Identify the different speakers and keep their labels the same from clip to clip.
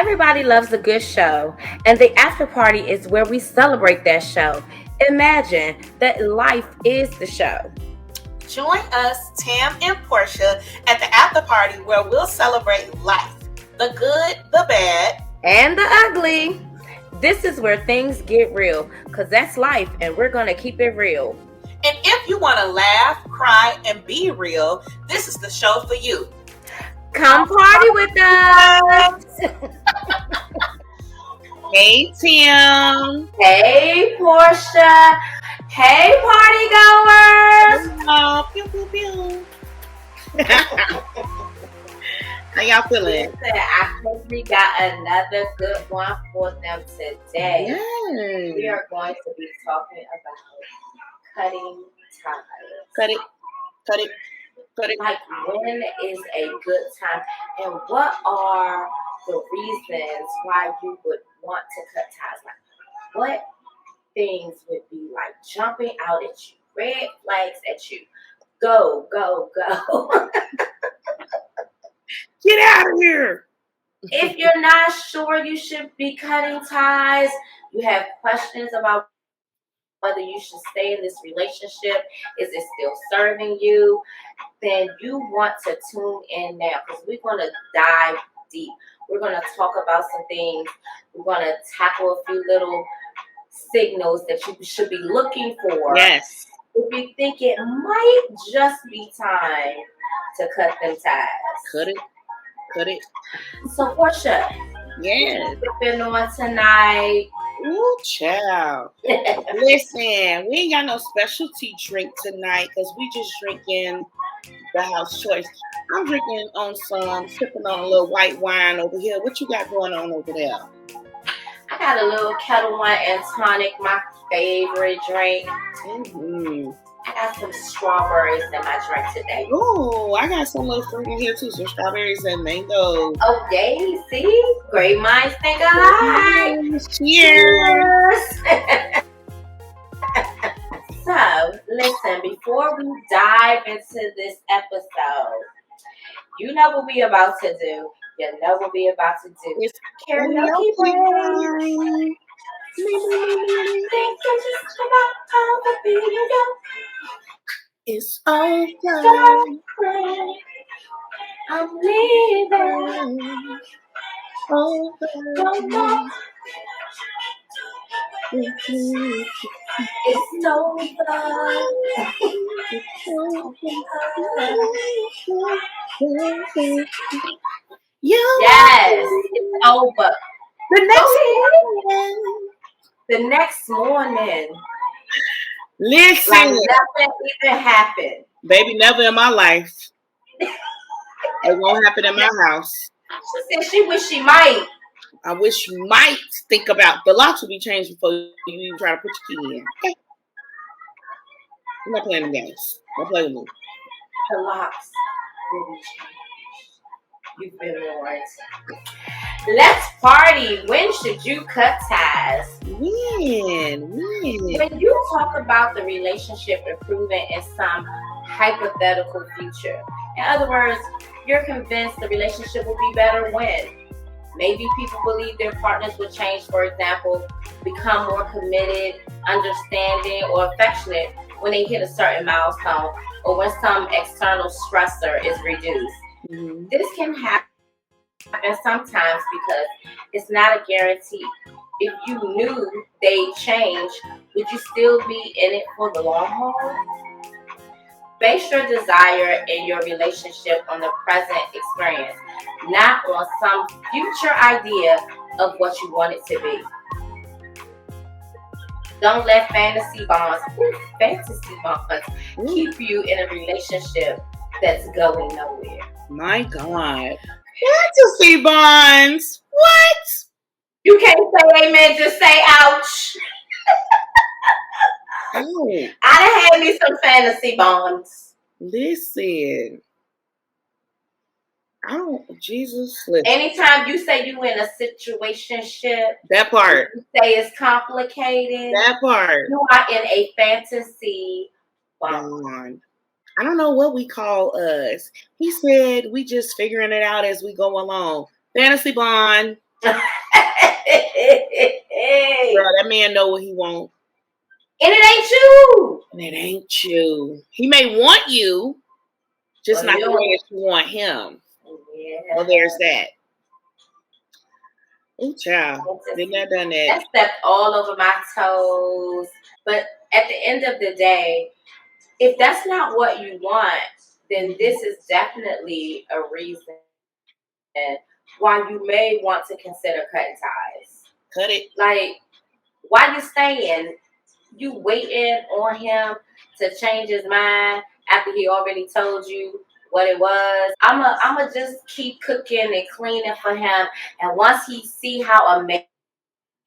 Speaker 1: Everybody loves a good show, and the after party is where we celebrate that show. Imagine that life is the show.
Speaker 2: Join us, Tam and Porschia, at the after party where we'll celebrate life, the good, the bad,
Speaker 1: and the ugly. This is where things get real, because that's life, and we're going to keep it real.
Speaker 2: And if you want to laugh, cry, and be real, this is the show for you.
Speaker 1: Come party with us.
Speaker 2: Hey, Tim.
Speaker 1: Hey, Porschia. Hey, party goers.
Speaker 2: Oh, pew, pew, pew. How y'all feeling?
Speaker 1: I think we got another good one for them today.
Speaker 2: Yes.
Speaker 1: We are going to be talking about cutting ties.
Speaker 2: Cut it.
Speaker 1: Like, when is a good time, and what are the reasons why you would want to cut ties? Like, what things would be like jumping out at you, red flags at you? Go.
Speaker 2: Get out of here.
Speaker 1: If you're not sure you should be cutting ties, you have questions about whether you should stay in this relationship, is it still serving you, then you want to tune in now, because we're going to dive deep. We're going to talk about some things. We're going to tackle a few little signals that you should be looking for.
Speaker 2: Yes.
Speaker 1: If you think it might just be time to cut them ties.
Speaker 2: Cut it.
Speaker 1: So, Porschia.
Speaker 2: Yes.
Speaker 1: Sipping on tonight.
Speaker 2: Ooh, child. Listen, we ain't got no specialty drink tonight because we just drinking the house choice. I'm drinking on sipping on a little white wine over here. What you got going on over there?
Speaker 1: I got a little Kettle One and tonic, my favorite drink.
Speaker 2: Mm-hmm.
Speaker 1: I got some strawberries in my drink today.
Speaker 2: Ooh, I got some little fruit in here too. Some strawberries and mango.
Speaker 1: Okay, see? Great minds think alike.
Speaker 2: Cheers.
Speaker 1: So, listen, before we dive into this episode, you know what we about to do. You know what we about to do.
Speaker 2: It's
Speaker 1: Karaoke Break.
Speaker 2: It's over.
Speaker 1: I'm leaving.
Speaker 2: Over.
Speaker 1: It's over. Yes, it's over. The next morning.
Speaker 2: Listen.
Speaker 1: Like nothing even happened.
Speaker 2: Baby, never in my life. It won't happen in my house.
Speaker 1: She said she wish she might.
Speaker 2: I wish you might think about the locks will be changed before you even try to put your key in. Okay. I'm not playing the games. Don't play with me.
Speaker 1: The locks will be changed. You've been warned. Let's party. When should you cut ties?
Speaker 2: When?
Speaker 1: When you talk about the relationship improving in some hypothetical future. In other words, you're convinced the relationship will be better when. Maybe people believe their partners will change, for example, become more committed, understanding, or affectionate when they hit a certain milestone or when some external stressor is reduced. Mm-hmm. This can happen sometimes because it's not a guarantee. If you knew they'd change, would you still be in it for the long haul? Base your desire in your relationship on the present experience, not on some future idea of what you want it to be. Don't let fantasy bonds keep you in a relationship that's going nowhere.
Speaker 2: My God. Fantasy bonds? What?
Speaker 1: You can't say amen, just say ouch.
Speaker 2: Oh.
Speaker 1: I done had me some fantasy bonds.
Speaker 2: Listen. Listen.
Speaker 1: Anytime you say you in a situationship,
Speaker 2: that part.
Speaker 1: You say it's complicated.
Speaker 2: That part.
Speaker 1: You are in a fantasy bond.
Speaker 2: I don't know what we call us. He said we just figuring it out as we go along. Fantasy bond. Girl, that man know what he want.
Speaker 1: And it ain't you.
Speaker 2: And it ain't you. He may want you, just not the way that you want him.
Speaker 1: Yeah.
Speaker 2: Well, there's that. Oh, child. Didn't have done that.
Speaker 1: That stepped all over my toes. But at the end of the day, if that's not what you want, then this is definitely a reason why you may want to consider cutting ties.
Speaker 2: Cut it.
Speaker 1: Like, why you staying? You waiting on him to change his mind after he already told you what it was. I'ma just keep cooking and cleaning for him, and once he see how amazing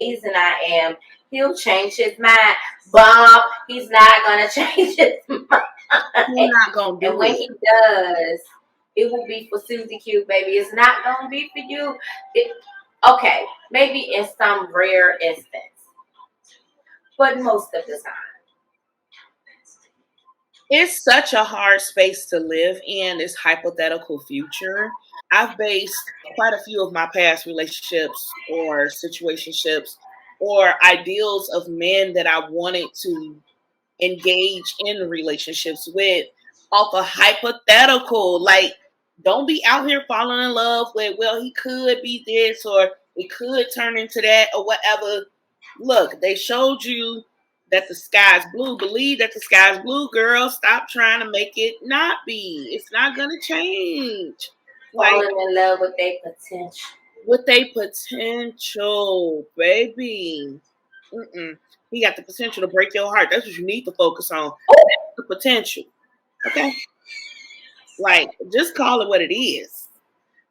Speaker 1: I am, he'll change his mind. Bob, he's not gonna change his mind.
Speaker 2: He's not gonna do
Speaker 1: and when
Speaker 2: it.
Speaker 1: he does, it will be for Susie Q, baby. It's not gonna be for you. Okay, maybe in some rare instance, but most of the time.
Speaker 2: It's such a hard space to live in, this hypothetical future. I've based quite a few of my past relationships or situationships or ideals of men that I wanted to engage in relationships with off a hypothetical. Like, don't be out here falling in love with, well, he could be this or it could turn into that or whatever. Look, they showed you that the sky's blue. Believe that the sky's blue, girl. Stop trying to make it not be. It's not gonna change.
Speaker 1: Falling in love with their potential.
Speaker 2: With their potential, baby. He got the potential to break your heart. That's what you need to focus on. The potential. Okay? Like, just call it what it is.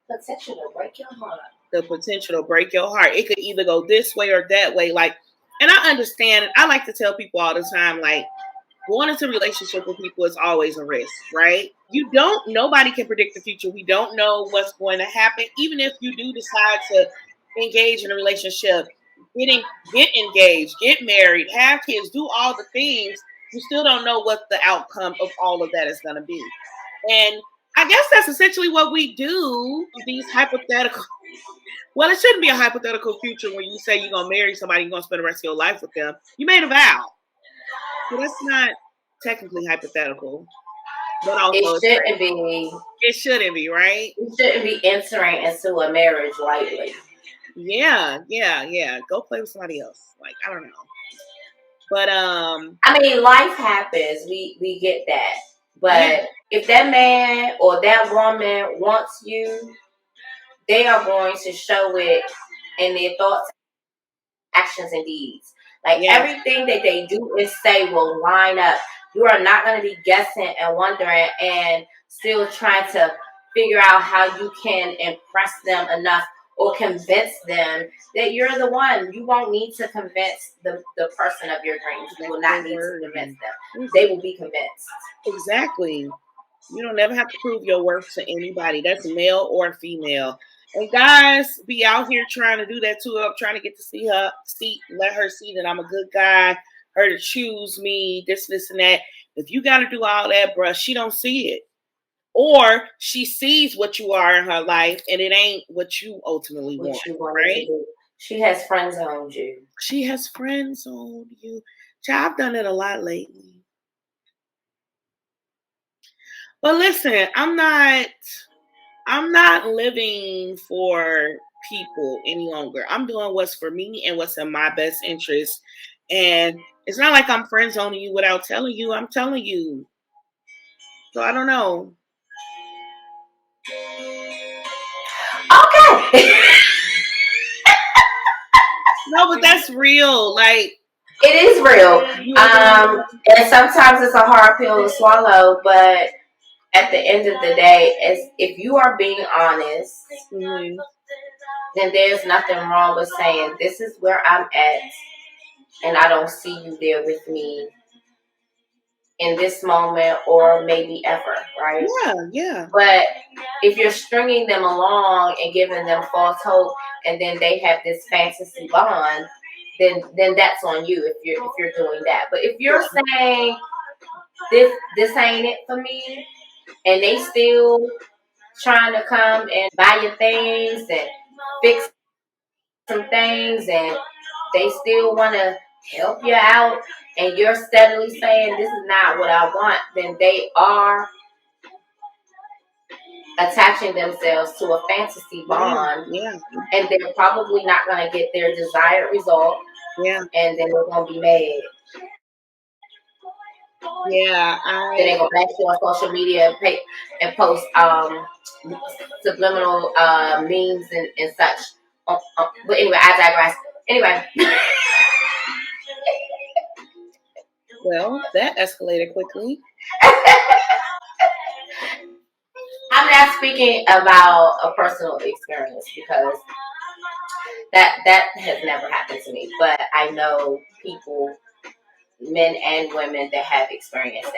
Speaker 1: Potential to break your heart.
Speaker 2: The potential to break your heart. It could either go this way or that way. Like, and I understand. I like to tell people all the time, like, going into a relationship with people is always a risk, right? Nobody can predict the future. We don't know what's going to happen. Even if you do decide to engage in a relationship, get engaged, get married, have kids, do all the things, you still don't know what the outcome of all of that is going to be. And I guess that's essentially what we do, these hypothetical. Well, it shouldn't be a hypothetical future when you say you're going to marry somebody, you're going to spend the rest of your life with them. You made a vow. So that's not technically hypothetical. But also
Speaker 1: it shouldn't be.
Speaker 2: It shouldn't be, right?
Speaker 1: You shouldn't be entering into a marriage lightly.
Speaker 2: Yeah. Go play with somebody else. Like, I don't know. But
Speaker 1: I mean, life happens. We get that. But if that man or that woman wants you, they are going to show it in their thoughts, actions, and deeds. Like everything that they do and say will line up. You are not going to be guessing and wondering and still trying to figure out how you can impress them enough or convince them that you're the one. You won't need to convince the person of your dreams. You will not need to convince them. They will be convinced.
Speaker 2: Exactly. You don't never have to prove your worth to anybody. That's male or female. And guys be out here trying to do that too. I'm trying to get to let her see that I'm a good guy, her to choose me, this, and that. If you got to do all that, bruh, she don't see it. Or she sees what you are in her life and it ain't what you ultimately want, right?
Speaker 1: She has friend zoned you.
Speaker 2: She has friend zoned you. Child, I've done it a lot lately. But listen, I'm not living for people any longer. I'm doing what's for me and what's in my best interest. And it's not like I'm friend zoning you without telling you. I'm telling you. So I don't know.
Speaker 1: Okay.
Speaker 2: No, but that's real. Like,
Speaker 1: it is real. And sometimes it's a hard pill to swallow, but at the end of the day, if you are being honest, then there's nothing wrong with saying, this is where I'm at, and I don't see you there with me in this moment or maybe ever, right?
Speaker 2: Yeah.
Speaker 1: But if you're stringing them along and giving them false hope, and then they have this fantasy bond, then that's on you if you're doing that. But if you're saying this ain't it for me, and they still trying to come and buy your things and fix some things and they still want to help you out, and you're steadily saying this is not what I want, then they are attaching themselves to a fantasy bond, and they're probably not going to get their desired result, and then they're going to be mad.
Speaker 2: Yeah,
Speaker 1: Then they're going to back you on social media and post subliminal memes and such. But anyway, I digress. Anyway.
Speaker 2: Well, that escalated quickly.
Speaker 1: I'm not speaking about a personal experience because that has never happened to me. But I know people, men and women, that have experienced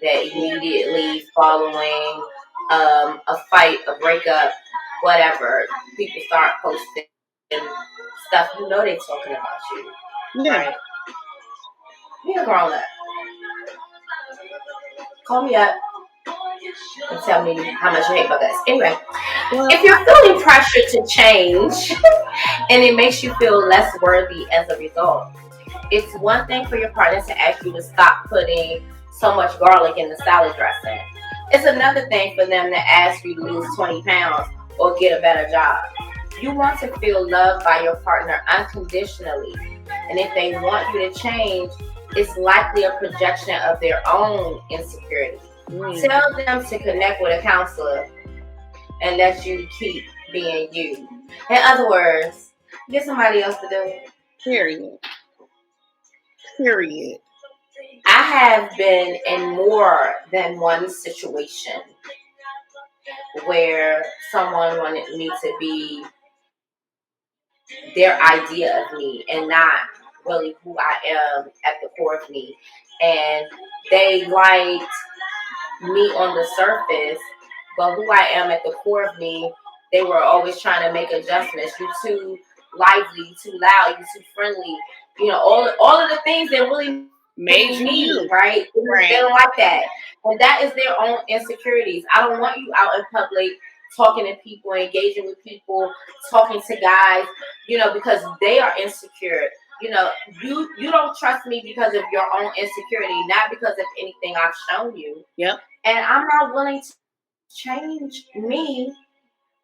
Speaker 1: that immediately following a fight, a breakup, whatever, people start posting stuff. You know they're talking about you.
Speaker 2: Yeah.
Speaker 1: Right? You're grown up. Call me up and tell me how much you hate my guts. Anyway, if you're feeling pressure to change and it makes you feel less worthy as a result, it's one thing for your partner to ask you to stop putting so much garlic in the salad dressing. It's another thing for them to ask you to lose 20 pounds or get a better job. You want to feel loved by your partner unconditionally. And if they want you to change, it's likely a projection of their own insecurity. Tell them to connect with a counselor and let you keep being you. In other words, get somebody else to do it.
Speaker 2: Period.
Speaker 1: I have been in more than one situation where someone wanted me to be their idea of me and not really who I am at the core of me. And they liked me on the surface, but who I am at the core of me, they were always trying to make adjustments. You too lively, you too loud, you too friendly. You know, all of the things that really made you, right? They don't like that. And that is their own insecurities. I don't want you out in public talking to people, engaging with people, talking to guys, you know, because they are insecure. You know, you don't trust me because of your own insecurity, not because of anything I've shown you.
Speaker 2: Yep.
Speaker 1: And I'm not willing to change me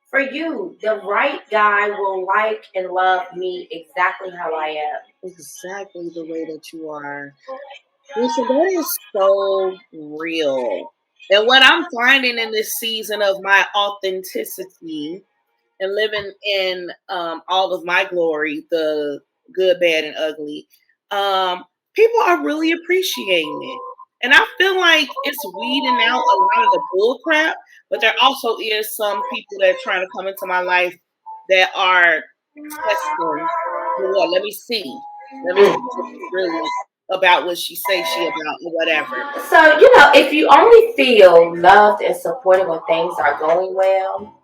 Speaker 1: for you. The right guy will like and love me exactly how I am.
Speaker 2: Exactly the way that you are. Listen, that is so real. And what I'm finding in this season of my authenticity and living in all of my glory, the good, bad, and ugly, people are really appreciating it. And I feel like it's weeding out a lot of the bull crap, but there also is some people that are trying to come into my life that are testing. Well, let me see. Let me see if she's really about what she says she about or whatever.
Speaker 1: So, you know, if you only feel loved and supported when things are going well,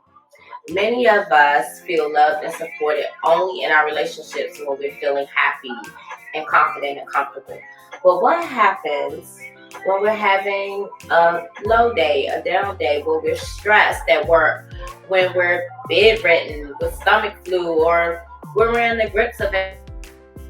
Speaker 1: many of us feel loved and supported only in our relationships when we're feeling happy and confident and comfortable. But what happens when we're having a low day, a down day, when we're stressed at work, when we're bedridden with stomach flu, or when we're in the grips of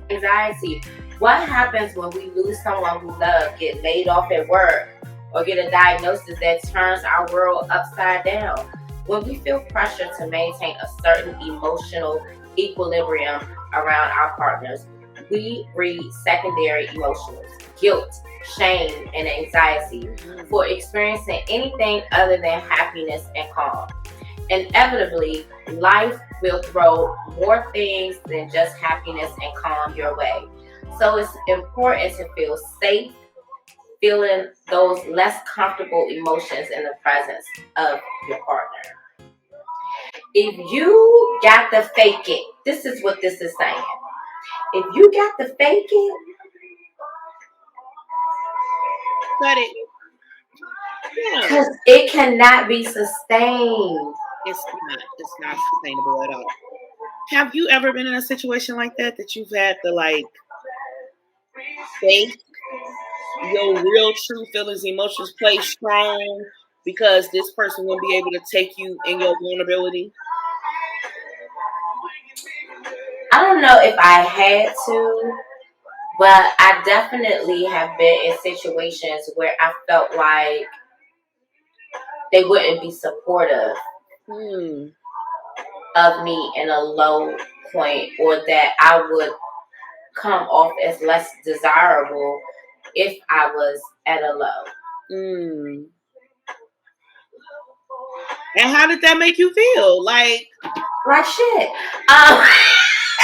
Speaker 1: anxiety? What happens when we lose someone we love, get laid off at work, or get a diagnosis that turns our world upside down? When we feel pressure to maintain a certain emotional equilibrium around our partners, we breed secondary emotions, guilt, shame, and anxiety for experiencing anything other than happiness and calm. Inevitably, life will throw more things than just happiness and calm your way. So it's important to feel safe, feeling those less comfortable emotions in the presence of your partner. If you got to fake it, this is what this is saying. If you got to fake it,
Speaker 2: cut it.
Speaker 1: Because it cannot be sustained.
Speaker 2: It's not sustainable at all. Have you ever been in a situation like that you've had to like fake your real true feelings, emotions, play strong because this person will be able to take you in your vulnerability?
Speaker 1: I don't know if I had to, but I definitely have been in situations where I felt like they wouldn't be supportive
Speaker 2: Hmm.
Speaker 1: of me in a low point, or that I would come off as less desirable if I was at a low.
Speaker 2: Hmm. And how did that make you feel?
Speaker 1: Like shit.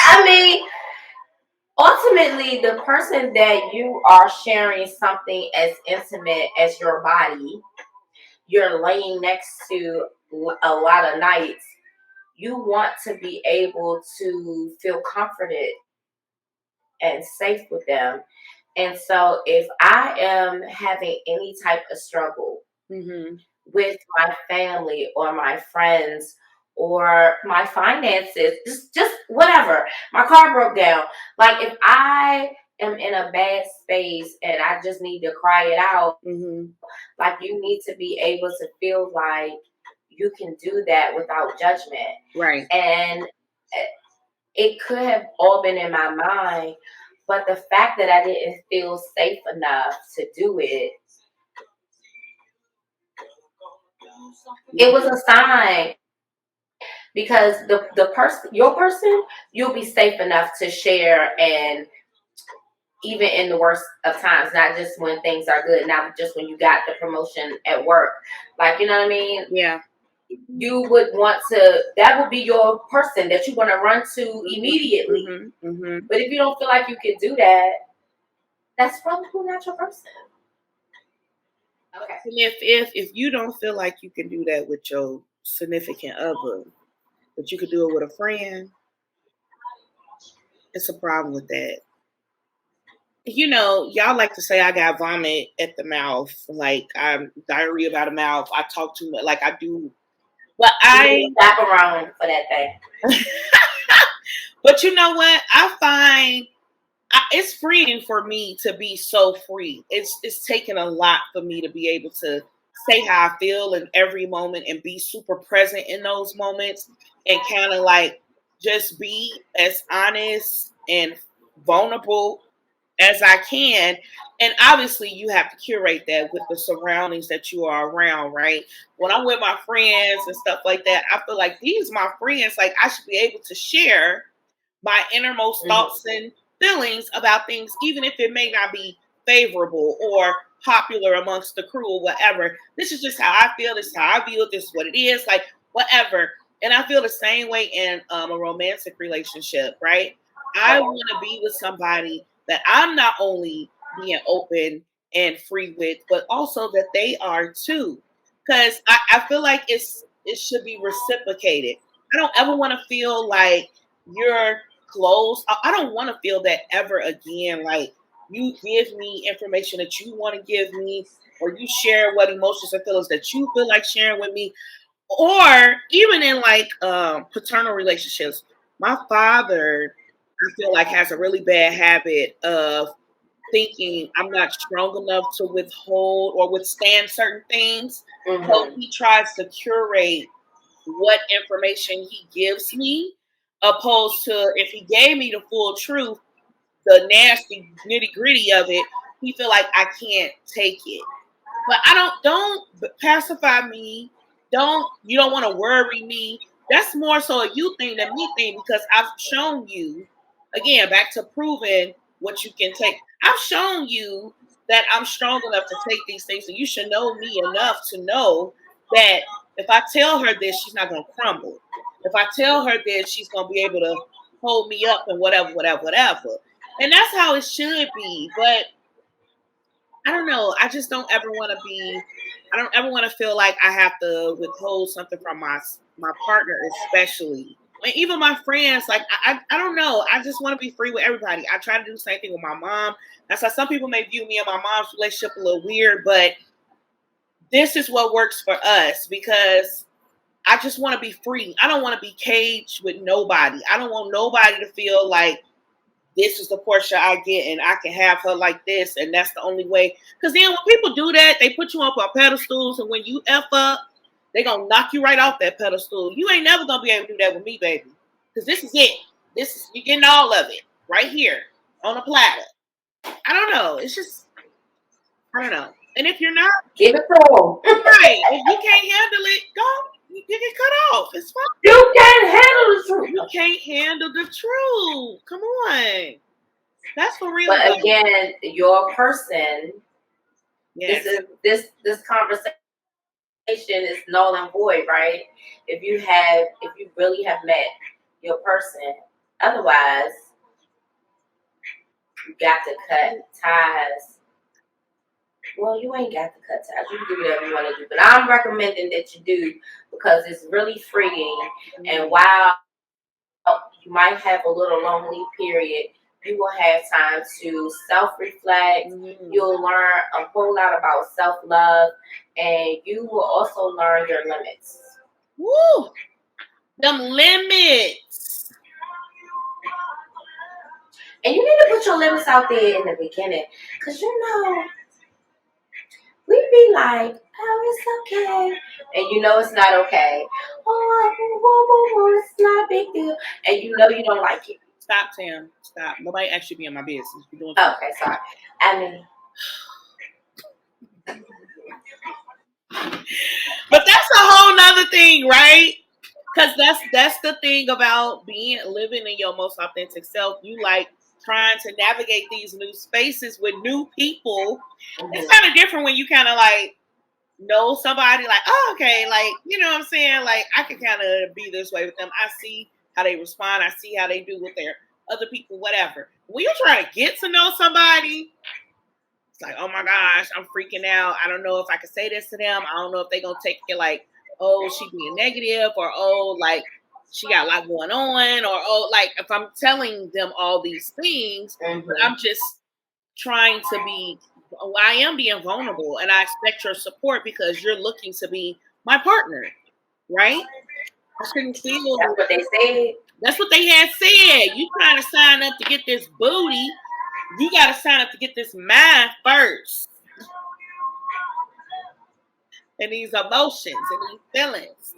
Speaker 1: I mean, ultimately, the person that you are sharing something as intimate as your body, you're laying next to a lot of nights, you want to be able to feel comforted and safe with them. And so if I am having any type of struggle
Speaker 2: mm-hmm.
Speaker 1: with my family or my friends or my finances, just whatever, my car broke down. Like if I am in a bad space and I just need to cry it out,
Speaker 2: Mm-hmm.
Speaker 1: like you need to be able to feel like you can do that without judgment.
Speaker 2: Right.
Speaker 1: And it could have all been in my mind, but the fact that I didn't feel safe enough to do it, it was a sign. Because the person, your person, you'll be safe enough to share, and even in the worst of times, not just when things are good, not just when you got the promotion at work. Like, you know what I mean?
Speaker 2: Yeah.
Speaker 1: You would want to, that would be your person that you want to run to immediately.
Speaker 2: Mm-hmm. Mm-hmm.
Speaker 1: But if you don't feel like you can do that, that's probably not your person. Okay.
Speaker 2: And if you don't feel like you can do that with your significant other, but you could do it with a friend, it's a problem with that. Y'all like to say I got vomit at the mouth, like I'm diarrhea by the mouth. I talk too much, like I do. But
Speaker 1: You need to stop around for that thing.
Speaker 2: But you know what? I find it's freeing for me to be so free. It's taken a lot for me to be able to say how I feel in every moment and be super present in those moments and kind of like just be as honest and vulnerable as I can. And obviously, you have to curate that with the surroundings that you are around, right? When I'm with my friends and stuff like that, I feel like these my friends. Like I should be able to share my innermost thoughts and feelings about things, even if it may not be favorable or popular amongst the crew or whatever. This is just how I feel. This is how I view it. This is what it is. Like whatever. And I feel the same way in a romantic relationship, right? I want to be with somebody that I'm not only being open and free with, but also that they are too. Because I feel like it should be reciprocated. I don't ever want to feel like you're close. I don't want to feel that ever again. Like you give me information that you want to give me, or you share what emotions and feelings that you feel like sharing with me, or even in like paternal relationships. My father, I feel like, has a really bad habit of thinking I'm not strong enough to withhold or withstand certain things. So
Speaker 1: Mm-hmm.
Speaker 2: he tries to curate what information he gives me, opposed to if he gave me the full truth, the nasty nitty gritty of it, he feel like I can't take it. But I don't pacify me. You don't want to worry me. That's more so a you thing than me thing because I've shown you, again, back to proving what you can take. I've shown you that I'm strong enough to take these things, and you should know me enough to know that if I tell her this, she's not gonna crumble. If I tell her this, she's gonna be able to hold me up and whatever, whatever, whatever. And that's how it should be. But I don't know. I just don't ever want to be. I don't ever want to feel like I have to withhold something from my partner, especially. And even my friends. Like I don't know. I just want to be free with everybody. I try to do the same thing with my mom. That's why some people may view me and my mom's relationship a little weird, but this is what works for us because I just want to be free. I don't want to be caged with nobody. I don't want nobody to feel like this is the Portia I get and I can have her like this and that's the only way. Because then when people do that, they put you up on pedestals and when you F up, they're going to knock you right off that pedestal. You ain't never going to be able to do that with me, baby. Because this is it. You're getting all of it right here on a platter. I don't know. It's just, I don't know. And if you're not,
Speaker 1: give it to them.
Speaker 2: right, if you can't handle it, go. You get cut off. It's fine.
Speaker 1: You can't handle the truth.
Speaker 2: You can't handle the truth. Come on. That's for real.
Speaker 1: But again, your person,
Speaker 2: yes.
Speaker 1: this conversation is null and void, right? If you really have met your person. Otherwise, you got to cut ties. Well, you ain't got to cut ties. You can do whatever you want to do. But I'm recommending that you do because it's really freeing. And while you might have a little lonely period, you will have time to self-reflect. You'll learn a whole lot about self-love. And you will also learn your limits.
Speaker 2: Woo! Them limits.
Speaker 1: And you need to put your limits out there in the beginning. Because, we be like, oh, it's okay. And it's not okay. Oh, it's not a big deal. And you don't like it.
Speaker 2: Stop, Tam. Stop. Nobody actually be in my business. You're doing
Speaker 1: okay, sorry. I mean.
Speaker 2: But that's a whole nother thing, right? Because that's the thing about living in your most authentic self. You like trying to navigate these new spaces with new people. Mm-hmm. It's kind of different when you kind of like know somebody like, oh, okay, like, you know what I'm saying? Like, I can kind of be this way with them. I see how they respond. I see how they do with their other people, whatever. When you try to get to know somebody, it's like, oh my gosh, I'm freaking out. I don't know if I can say this to them. I don't know if they're going to take it like, oh, she being negative, or oh, like she got a lot going on, or oh, like if I'm telling them all these things, I'm just trying to be, I am being vulnerable, and I expect your support because you're looking to be my partner, right? I shouldn't feel.
Speaker 1: That's what they said.
Speaker 2: That's what they had said. You trying to sign up to get this booty, you got to sign up to get this mind first. And these emotions and these feelings.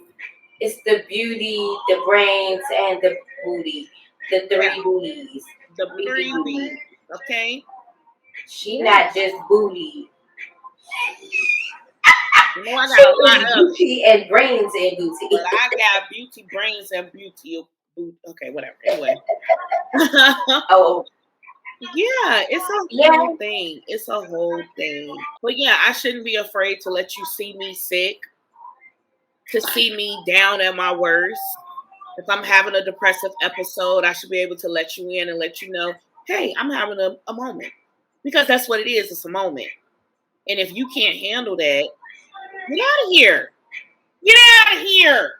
Speaker 1: It's the beauty, the brains, and the booty. The three booties.
Speaker 2: The three booties. Okay.
Speaker 1: She not just booty.
Speaker 2: I got a lot of
Speaker 1: beauty and brains and booty.
Speaker 2: But I got beauty, brains, and beauty. Okay, whatever. Anyway.
Speaker 1: Oh.
Speaker 2: Yeah, it's a whole thing. It's a whole thing. But yeah, I shouldn't be afraid to let you see me sick, to see me down at my worst. If I'm having a depressive episode, I should be able to let you in and let you know, hey, I'm having a moment. Because that's what it is. It's a moment. And if you can't handle that, get out of here. Get out of here.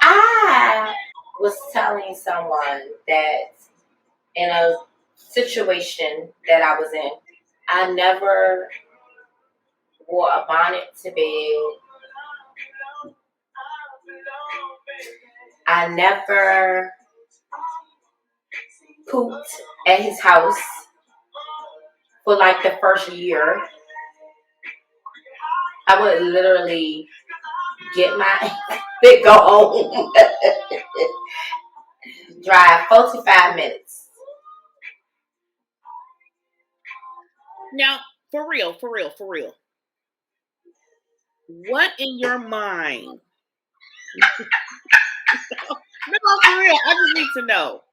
Speaker 1: I was telling someone that in a situation that I was in, I never wore a bonnet to bed. I never pooped at his house for like the first year. I would literally get my go home, drive 45 minutes.
Speaker 2: Now, for real. What in your mind? No, for real. I just need to know.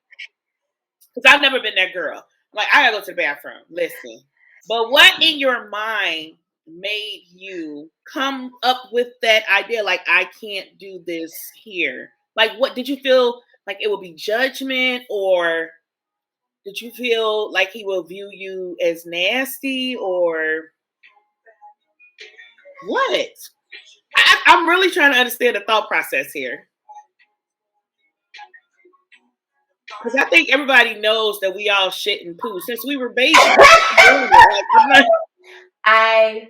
Speaker 2: Because I've never been that girl. Like, I gotta go to the bathroom. Listen. But what in your mind made you come up with that idea? Like, I can't do this here. Like, what did you feel like it would be judgment, or did you feel like he will view you as nasty, or what? I'm really trying to understand the thought process here. Because I think everybody knows that we all shit and poo since we were babies.
Speaker 1: I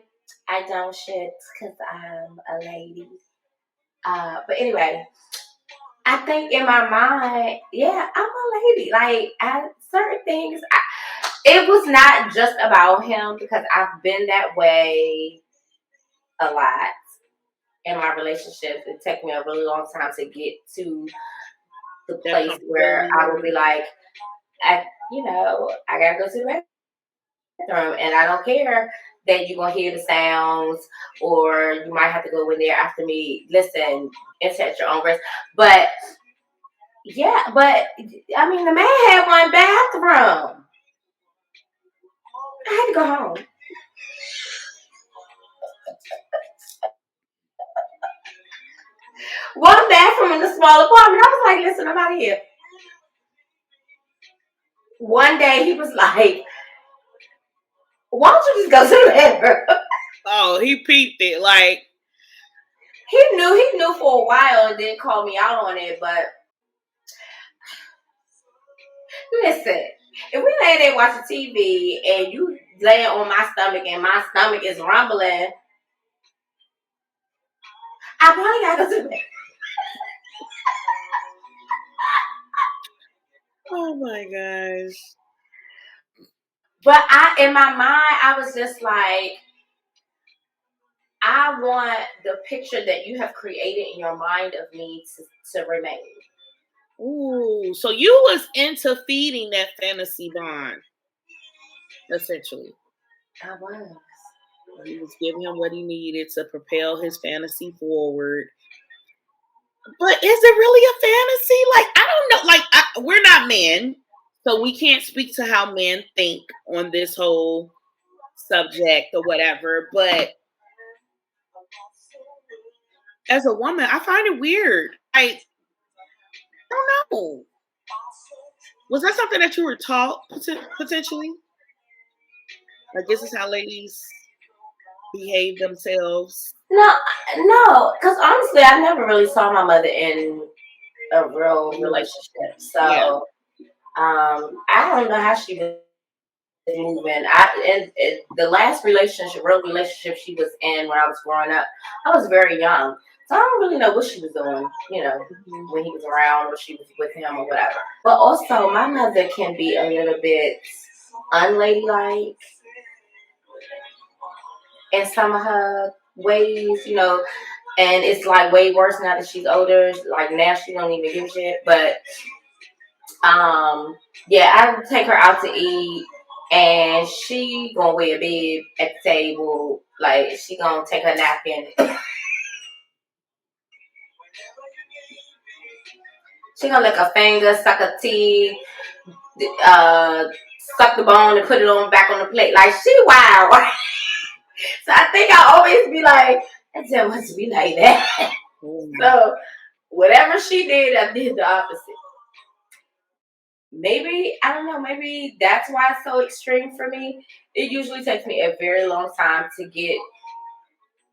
Speaker 1: don't shit because I'm a lady. But anyway, I think in my mind, yeah, I'm a lady. Like, certain things, it was not just about him because I've been that way a lot. in my relationship. It took me a really long time to get to the
Speaker 2: That
Speaker 1: place where I would be like, I gotta go to the bathroom, and I don't care that you're gonna hear the sounds, or you might have to go in there after me. Listen, it's at your own risk. But yeah, but I mean, the man had one bathroom. I had to go home. One bathroom in the small apartment. I was like, listen, I'm out of here. One day he was like, why don't you just go to the bathroom?
Speaker 2: Oh, he peeped it. Like,
Speaker 1: He knew for a while and then called me out on it, but listen, if we lay there watching TV and you lay on my stomach and my stomach is rumbling, I probably gotta go to bed.
Speaker 2: oh my gosh.
Speaker 1: But in my mind, I was just like, I want the picture that you have created in your mind of me to remain.
Speaker 2: Ooh, so you was into feeding that fantasy bond, essentially.
Speaker 1: I was.
Speaker 2: He was giving him what he needed to propel his fantasy forward. But is it really a fantasy? Like, I don't know. Like, we're not men, so we can't speak to how men think on this whole subject or whatever. But as a woman, I find it weird. I don't know. Was that something that you were taught potentially? Like, this is how ladies behave themselves.
Speaker 1: No, because honestly, I never really saw my mother in a real relationship. So, I don't know how she was moving. And the last real relationship she was in when I was growing up, I was very young. So I don't really know what she was doing, when he was around or she was with him or whatever. But also, my mother can be a little bit unladylike in some of her ways, and it's like way worse now that she's older. Like now she don't even give a shit. But yeah, I would take her out to eat and she gonna wear a bib at the table. Like she gonna take her napkin. She gonna lick her finger, suck her teeth, suck the bone and put it on back on the plate. Like she wild. So I think I always be like, I just want to be like that. So whatever she did, I did the opposite. Maybe, I don't know, maybe that's why it's so extreme for me. It usually takes me a very long time to get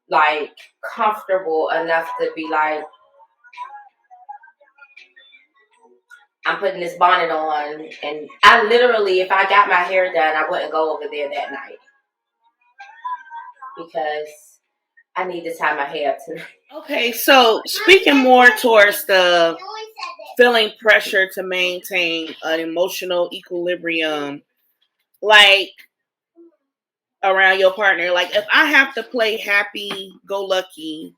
Speaker 1: like comfortable enough to be like, I'm putting this bonnet on, and I literally, if I got my hair done, I wouldn't go over there that night because I need to tie my hair up tonight.
Speaker 2: Okay, so speaking more towards the feeling pressure to maintain an emotional equilibrium, like around your partner, like if I have to play happy go lucky,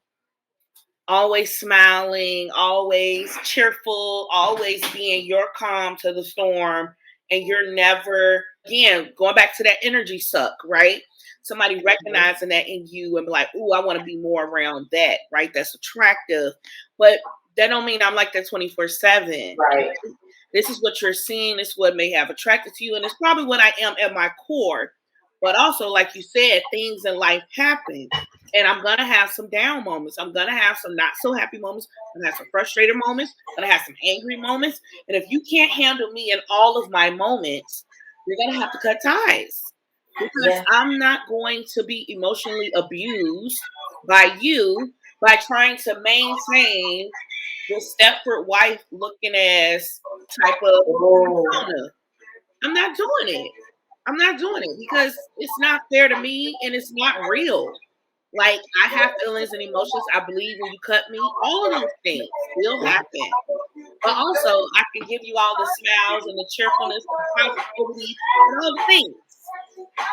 Speaker 2: always smiling, always cheerful, always being your calm to the storm, and you're never, again, going back to that energy suck, right? Somebody recognizing that in you and be like, ooh, I want to be more around that, right? That's attractive. But that don't mean I'm like that 24/7.
Speaker 1: Right.
Speaker 2: This is what you're seeing. This is what may have attracted to you. And it's probably what I am at my core. But also, like you said, things in life happen. And I'm going to have some down moments. I'm going to have some not so happy moments. I'm going to have some frustrated moments. I'm going to have some angry moments. And if you can't handle me in all of my moments, you're going to have to cut ties. Because I'm not going to be emotionally abused by you by trying to maintain the Stepford wife looking ass type of persona. I'm not doing it. I'm not doing it because it's not fair to me and it's not real. Like, I have feelings and emotions. I believe when you cut me, all of those things will happen. But also, I can give you all the smiles and the cheerfulness and the positivity and all the things.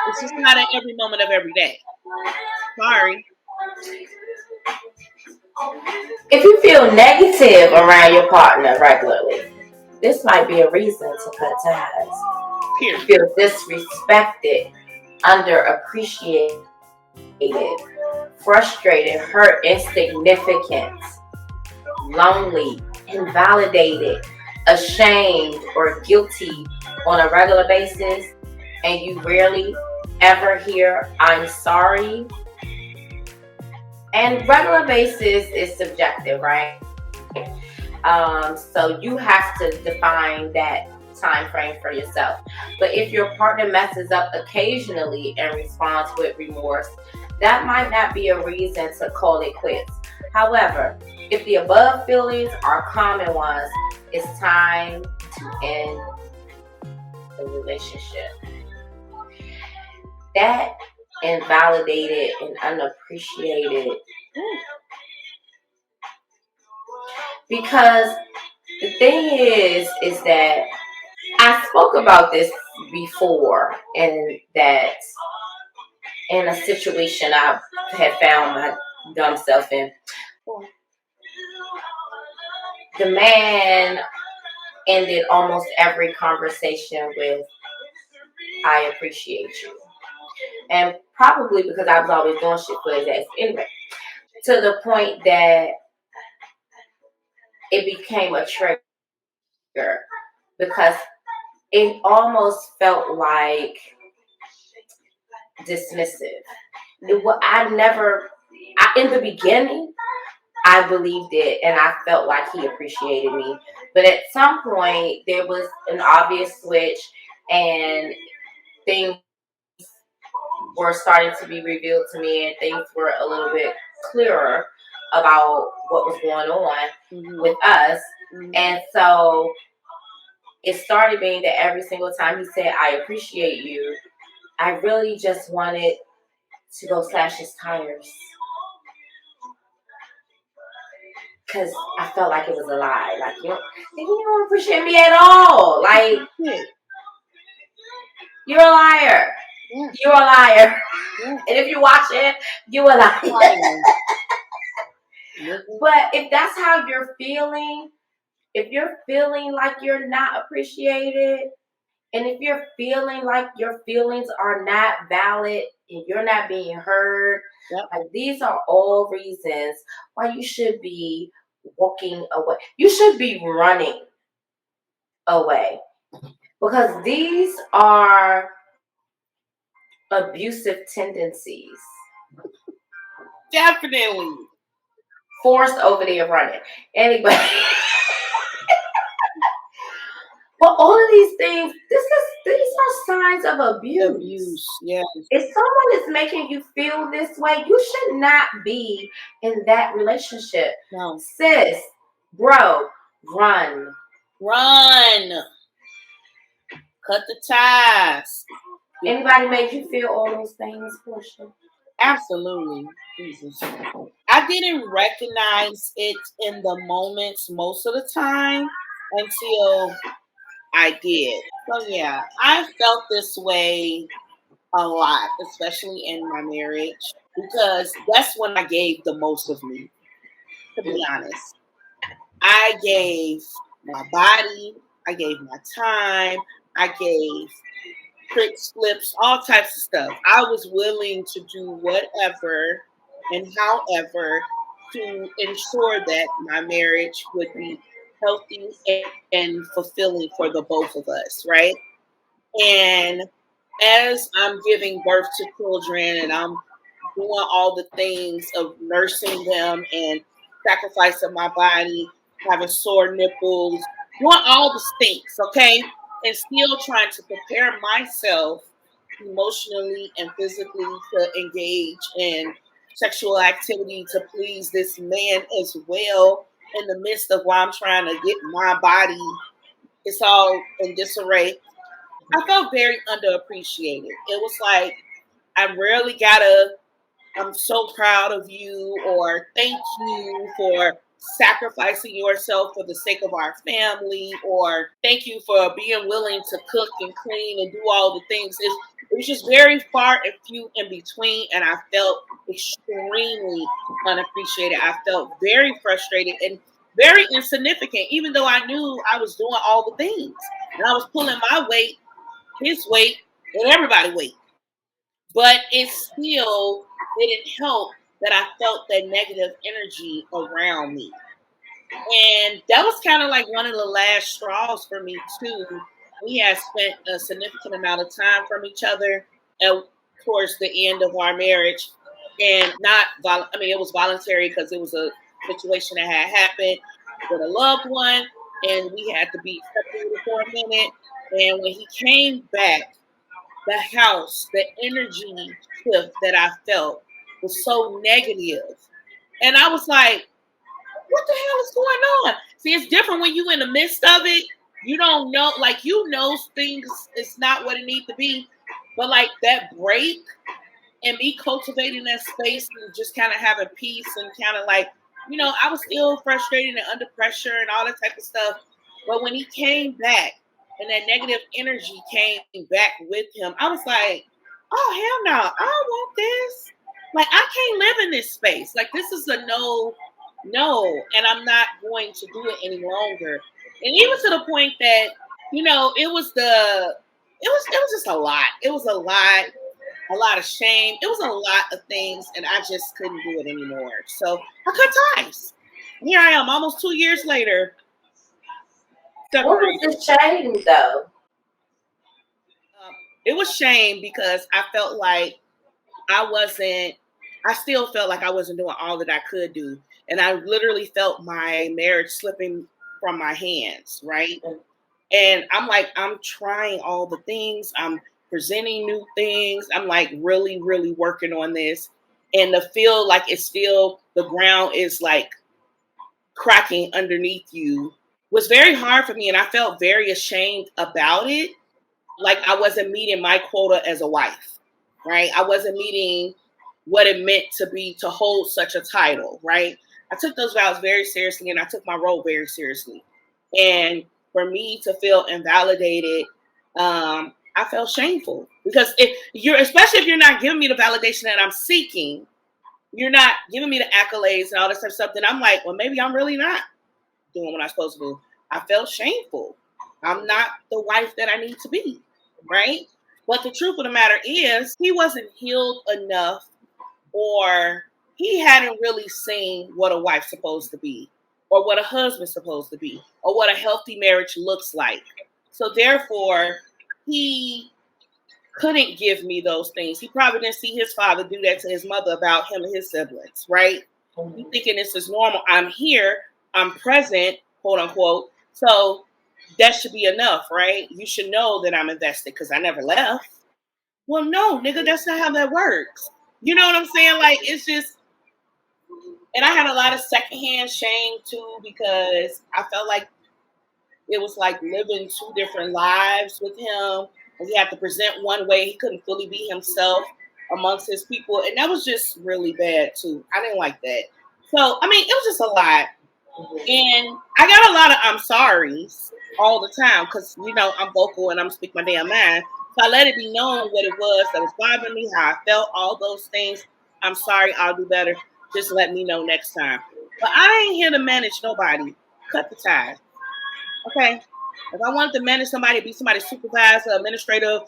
Speaker 2: It's just not at every moment of every day. Sorry.
Speaker 1: If you feel negative around your partner regularly, this might be a reason to cut ties. You
Speaker 2: Period.
Speaker 1: feel disrespected, underappreciated, frustrated, hurt, insignificant, lonely, invalidated, ashamed, or guilty on a regular basis, and you rarely ever hear, I'm sorry. And regular basis is subjective, right? So you have to define that time frame for yourself. But if your partner messes up occasionally and responds with remorse, that might not be a reason to call it quits. However, if the above feelings are common ones, it's time to end the relationship. That invalidated and unappreciated, because the thing is that I spoke about this before, and that in a situation I had found my dumb self in. The man ended almost every conversation with, I appreciate you. And probably because I was always doing shit for his ass anyway. To the point that it became a trigger, because it almost felt like dismissive. In the beginning, I believed it and I felt like he appreciated me. But at some point, there was an obvious switch, and things were starting to be revealed to me, and things were a little bit clearer about what was going on with us. And so it started being that every single time he said, I appreciate you, I really just wanted to go slash his tires. Because I felt like it was a lie. Like, you don't appreciate me at all. Like, you're a liar. Yeah. You're a liar. Yeah. And if you're watching, you're a liar. But if that's how you're feeling, if you're feeling like you're not appreciated, and if you're feeling like your feelings are not valid and you're not being heard, like, these are all reasons why you should be walking away. You should be running away, because these are abusive tendencies.
Speaker 2: Definitely.
Speaker 1: Forced over there running. Anyway. But all of these things, these are signs of abuse.
Speaker 2: Abuse, yes.
Speaker 1: If someone is making you feel this way, you should not be in that relationship.
Speaker 2: No.
Speaker 1: Sis, bro, run.
Speaker 2: Run. Cut the ties.
Speaker 1: Anybody made you feel all those things, Portia?
Speaker 2: Absolutely. Jesus. I didn't recognize it in the moments most of the time until I did. So yeah, I felt this way a lot, especially in my marriage, because that's when I gave the most of me, to be honest. I gave my body, I gave my time, I gave tricks, flips, all types of stuff. I was willing to do whatever and however to ensure that my marriage would be healthy and fulfilling for the both of us, right? And as I'm giving birth to children and I'm doing all the things of nursing them and sacrificing my body, having sore nipples, doing all the stinks, okay? And still trying to prepare myself emotionally and physically to engage in sexual activity to please this man as well, in the midst of while I'm trying to get my body, it's all in disarray. I felt very underappreciated. It was like, I rarely got I'm so proud of you, or thank you for sacrificing yourself for the sake of our family, or thank you for being willing to cook and clean and do all the things. It was just very far and few in between, and I felt extremely unappreciated. I felt very frustrated and very insignificant, even though I knew I was doing all the things. And I was pulling my weight, his weight, and everybody's weight. But it still didn't help that I felt that negative energy around me. And that was kind of like one of the last straws for me too. We had spent a significant amount of time from each other towards the end of our marriage, and I mean, it was voluntary because it was a situation that had happened with a loved one, and we had to be separated for a minute. And when he came back, the house, the energy shift that I felt was so negative, and I was like, what the hell is going on? See, it's different when you in the midst of it. You don't know, like things it's not what it needs to be. But like that break and me cultivating that space and just kind of having peace and kind of like, I was still frustrated and under pressure and all that type of stuff. But when he came back and that negative energy came back with him, I was like, oh hell no, I don't want this. Like I can't live in this space. Like this is a no, and I'm not going to do it any longer. And even to the point that, it was just a lot. It was a lot of shame. It was a lot of things, and I just couldn't do it anymore. So I cut ties. Here I am, almost 2 years later.
Speaker 1: What was the shame, though?
Speaker 2: It was shame because I felt like I still felt like I wasn't doing all that I could do. And I literally felt my marriage slipping from my hands, right? And I'm like, I'm trying all the things. I'm presenting new things. I'm like really, really working on this. And to feel like it's still, the ground is like cracking underneath you was very hard for me. And I felt very ashamed about it. Like I wasn't meeting my quota as a wife, right? I wasn't meeting what it meant to hold such a title, right? I took those vows very seriously, and I took my role very seriously. And for me to feel invalidated, I felt shameful because especially if you're not giving me the validation that I'm seeking, you're not giving me the accolades and all this type of stuff, then I'm like, well, maybe I'm really not doing what I'm supposed to do. I felt shameful. I'm not the wife that I need to be, right? But the truth of the matter is, he wasn't healed enough, or he hadn't really seen what a wife's supposed to be, or what a husband's supposed to be, or what a healthy marriage looks like. So therefore, he couldn't give me those things. He probably didn't see his father do that to his mother about him and his siblings, right? Mm-hmm. He's thinking this is normal. I'm here. I'm present, quote unquote. So that should be enough, right? You should know that I'm invested because I never left. Well, no, nigga, that's not how that works. You know what I'm saying? Like, it's just, and I had a lot of secondhand shame too, because I felt like it was like living two different lives with him. And he had to present one way. He couldn't fully be himself amongst his people. And that was just really bad too. I didn't like that. So, I mean, it was just a lot. And I got a lot of I'm sorry's all the time because, I'm vocal and I'm speaking my damn mind. So I let it be known what it was that was bothering me, how I felt, all those things. I'm sorry, I'll do better. Just let me know next time. But I ain't here to manage nobody. Cut the ties. Okay? If I wanted to manage somebody, be somebody's supervisor, administrator,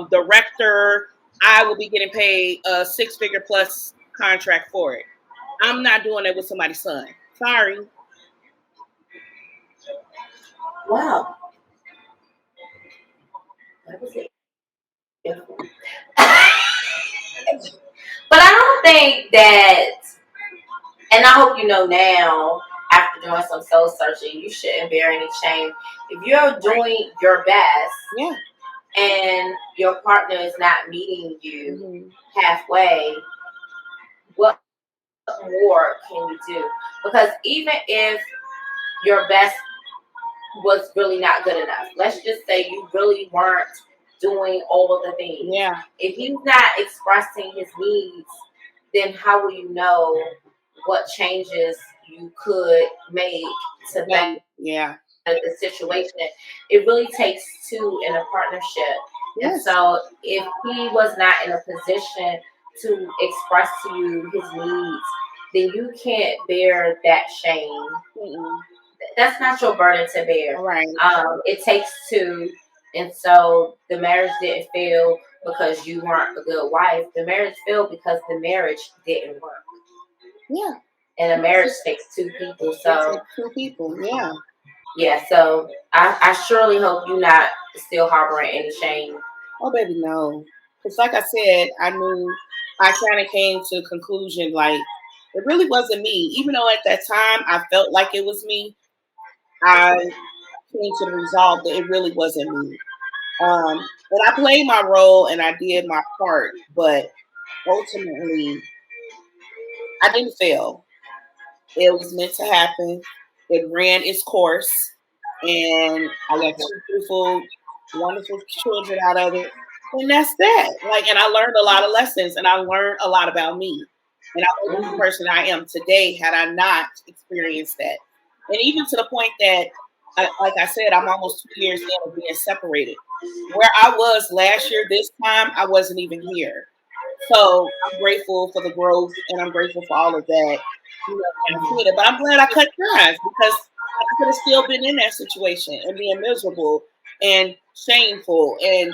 Speaker 2: director, I will be getting paid a 6-figure plus contract for it. I'm not doing it with somebody's son. Sorry.
Speaker 1: Wow. That was it. But I don't think that, and I hope you know now, after doing some soul searching, you shouldn't bear any shame. If you're doing your best, and your partner is not meeting you halfway, what more can you do? Because even if your best was really not good enough, let's just say you really weren't doing all of the things.
Speaker 2: Yeah.
Speaker 1: If he's not expressing his needs, then how will you know what changes you could make to better
Speaker 2: Yeah.
Speaker 1: the situation. It really takes two in a partnership. And
Speaker 2: Yes.
Speaker 1: so if he was not in a position to express to you his needs, then you can't bear that shame.
Speaker 2: Mm-mm.
Speaker 1: That's not your burden to bear.
Speaker 2: All right.
Speaker 1: It takes two. And so the marriage didn't fail because you weren't a good wife. The marriage failed because the marriage didn't work.
Speaker 2: Yeah.
Speaker 1: And a marriage takes two people. So
Speaker 2: It takes two people. Yeah.
Speaker 1: yeah, so I surely hope you're not still harboring any shame.
Speaker 2: Oh, baby, no. Because, like I said, I knew I kind of came to the conclusion like it really wasn't me. Even though at that time I felt like it was me, I came to the resolve that it really wasn't me. But I played my role and I did my part, but ultimately I didn't fail. It was meant to happen. It ran its course, and I got two beautiful, wonderful children out of it. And that's that. Like, and I learned a lot of lessons, and I learned a lot about me. And I wasn't the person I am today had I not experienced that. And even to the point that, like I said, I'm almost 2 years in of being separated. Where I was last year, this time, I wasn't even here. So I'm grateful for the growth, and I'm grateful for all of that. And I feel it. But I'm glad I cut ties because I could have still been in that situation and being miserable and shameful and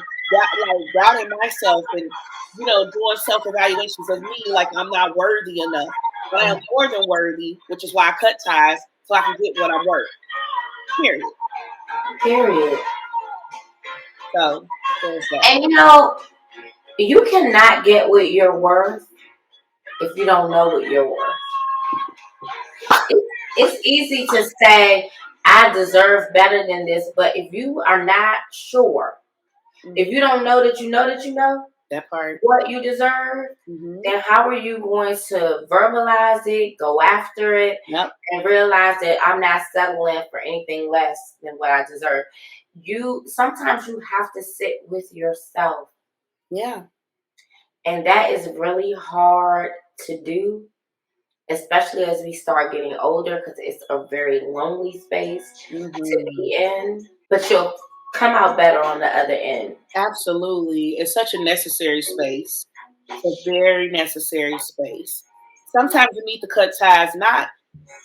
Speaker 2: doubting myself and doing self evaluations of me like I'm not worthy enough. But I am more than worthy, which is why I cut ties so I can get what I'm worth. Period.
Speaker 1: Period.
Speaker 2: So there's that.
Speaker 1: And you cannot get what you're worth if you don't know what you're worth. It's easy to say, I deserve better than this, but if you are not sure, if you don't know that you know that you know
Speaker 2: that part
Speaker 1: what you deserve, then how are you going to verbalize it, go after it, and realize that I'm not settling for anything less than what I deserve? Sometimes you have to sit with yourself.
Speaker 2: Yeah.
Speaker 1: And that is really hard to do, especially as we start getting older, because it's a very lonely space to be in. But you'll come out better on the other end.
Speaker 2: Absolutely. It's such a necessary space. It's a very necessary space. Sometimes you need to cut ties, not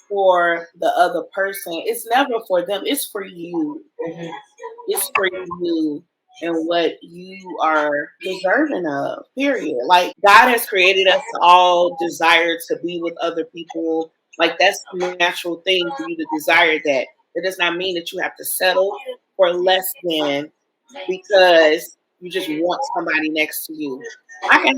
Speaker 2: for the other person. It's never for them. It's for you. It's for you and what you are deserving of, period. Like, God has created us to all desire to be with other people. Like, that's a natural thing for you to desire that. It does not mean that you have to settle for less than because you just want somebody next to you. I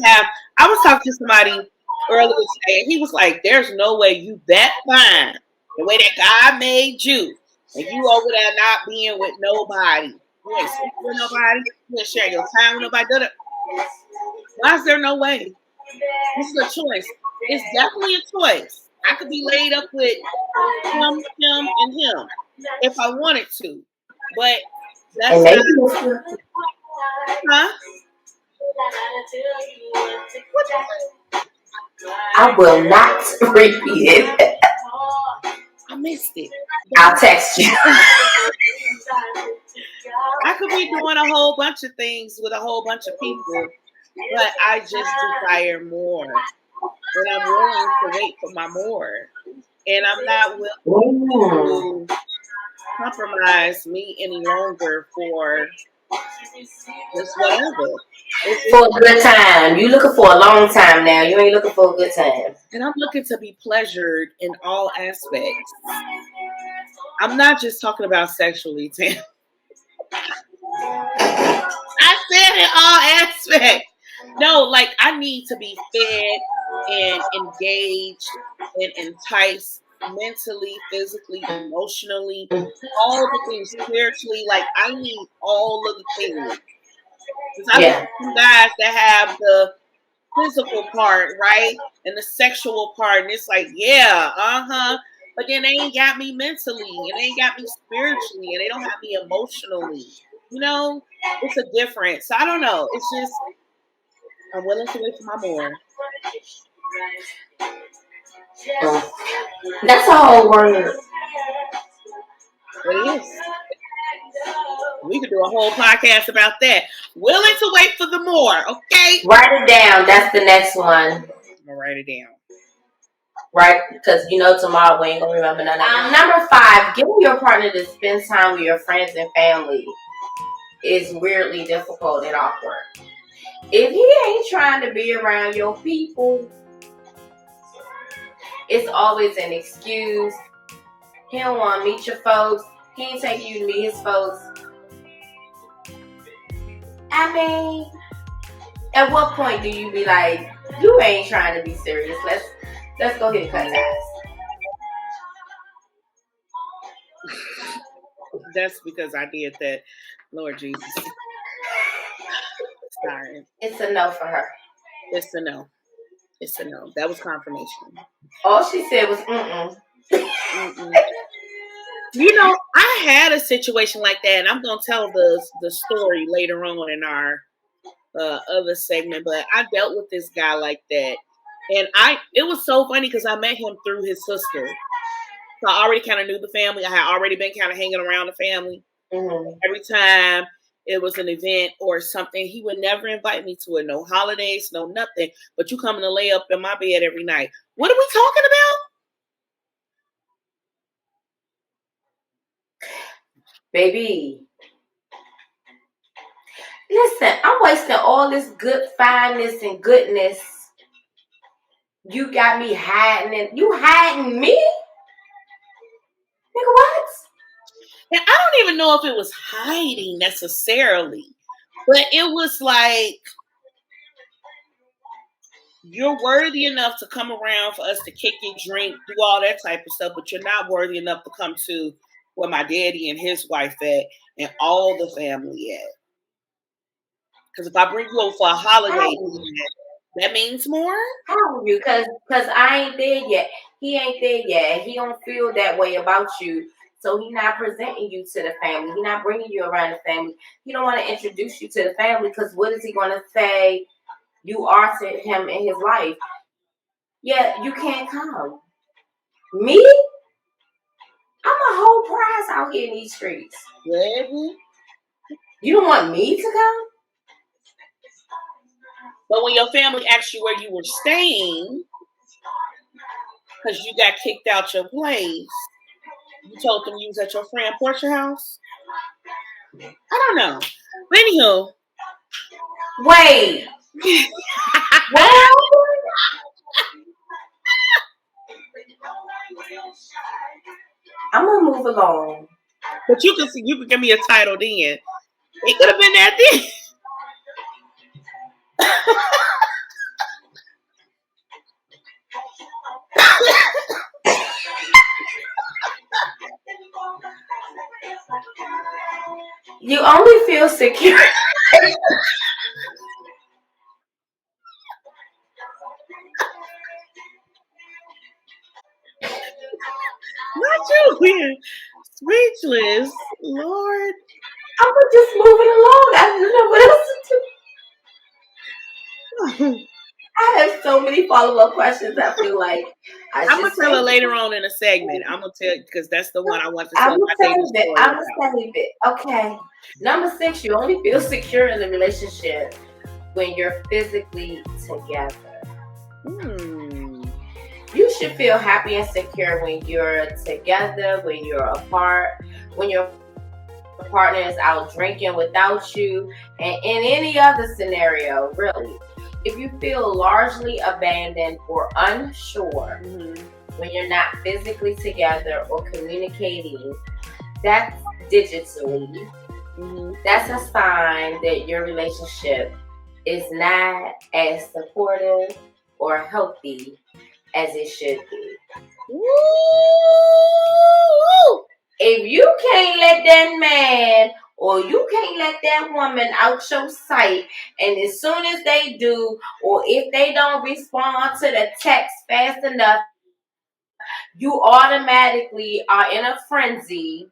Speaker 2: was talking to somebody earlier today, and he was like, there's no way you that fine, the way that God made you, and you over there not being with nobody. You ain't sleeping with nobody. You ain't sharing your time with nobody. Why is there no way? This is a choice. It's definitely a choice. I could be laid up with him, and him if I wanted to. But that's not. Huh?
Speaker 1: I will not repeat it.
Speaker 2: I missed it.
Speaker 1: I'll text you.
Speaker 2: I could be doing a whole bunch of things with a whole bunch of people, but I just desire more. And I'm willing to wait for my more. And I'm not willing to compromise me any longer for just whatever.
Speaker 1: For a good time. You looking for a long time now. You ain't looking for a good time.
Speaker 2: And I'm looking to be pleasured in all aspects. I'm not just talking about sexually, Tam. I said in all aspects. No, like I need to be fed and engaged and enticed mentally, physically, emotionally, all the things spiritually. Like I need all of the things. Because I look at some guys that have the physical part, right? And the sexual part. And it's like, yeah, but then they ain't got me mentally and they ain't got me spiritually and they don't have me emotionally. It's a difference. I don't know. It's just I'm willing to wait for my more.
Speaker 1: Mm. That's a whole word.
Speaker 2: It is. We could do a whole podcast about that. Willing to wait for the more, okay?
Speaker 1: Write it down. That's the next one.
Speaker 2: I'm gonna write it down.
Speaker 1: Right? Because tomorrow we ain't gonna remember none of it. Number 5, getting your partner to spend time with your friends and family is weirdly difficult and awkward. If he ain't trying to be around your people, it's always an excuse. He don't want to meet your folks. He ain't taking you to meet his folks. I mean, at what point do you be like, you ain't trying to be serious? Let's go ahead and cut ties.
Speaker 2: That's because I did that. Lord Jesus. Sorry.
Speaker 1: It's a no for her.
Speaker 2: It's a no. It's a no. That was confirmation.
Speaker 1: All she said was mm-mm.
Speaker 2: I had a situation like that, and I'm gonna tell the story later on in our other segment. But I dealt with this guy like that, and it was so funny because I met him through his sister. So I already kind of knew the family. I had already been kind of hanging around the family.
Speaker 1: Mm-hmm.
Speaker 2: Every time it was an event or something, he would never invite me to it. No holidays, no nothing. But you coming to lay up in my bed every night. What are we talking about?
Speaker 1: Baby, listen, I'm wasting all this good fineness and goodness. You got me hiding it. You hiding me? Nigga, what?
Speaker 2: And I don't even know if it was hiding necessarily. But it was like, you're worthy enough to come around for us to kick and drink, do all that type of stuff, but you're not worthy enough to come to where my daddy and his wife at and all the family at. Because if I bring you over for a holiday, that means more?
Speaker 1: How are you? Because I ain't there yet. He ain't there yet. He don't feel that way about you. So he not presenting you to the family. He not bringing you around the family. He don't want to introduce you to the family because what is he going to say you are to him in his life? Yeah, you can't come. Me? I'm a whole prize out here in these streets.
Speaker 2: Baby.
Speaker 1: You don't want me to come?
Speaker 2: But when your family asks you where you were staying, because you got kicked out your place, you told them you was at your friend Porschia house? I don't know. But anywho.
Speaker 1: Wait. Well, I'm gonna move along.
Speaker 2: But you can give me a title then. It could have been that then.
Speaker 1: You only feel secure.
Speaker 2: Not you being speechless, Lord.
Speaker 1: I'm just moving along. I don't know what else to do. I have so many follow-up questions. I feel like
Speaker 2: I'm gonna tell it later on in a segment. I'm gonna tell because that's the one I want to tell.
Speaker 1: I'm gonna save it. Okay. Number 6, you only feel secure in the relationship when you're physically together. You should feel happy and secure when you're together, when you're apart, when your partner is out drinking without you, and in any other scenario, really. If you feel largely abandoned or unsure when you're not physically together or communicating, that's digitally. That's a sign that your relationship is not as supportive or healthy as it should be. Woo! If you can't let that man or you can't let that woman out your sight, and as soon as they do, or if they don't respond to the text fast enough, you automatically are in a frenzy.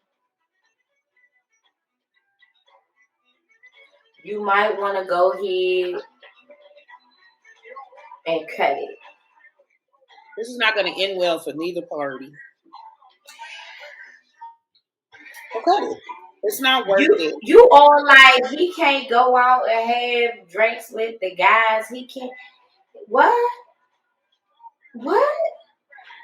Speaker 1: You might want to go ahead and cut it.
Speaker 2: This is not going to end well for neither party. Okay. It's not worth it.
Speaker 1: You all like he can't go out and have drinks with the guys. He can't. What? What?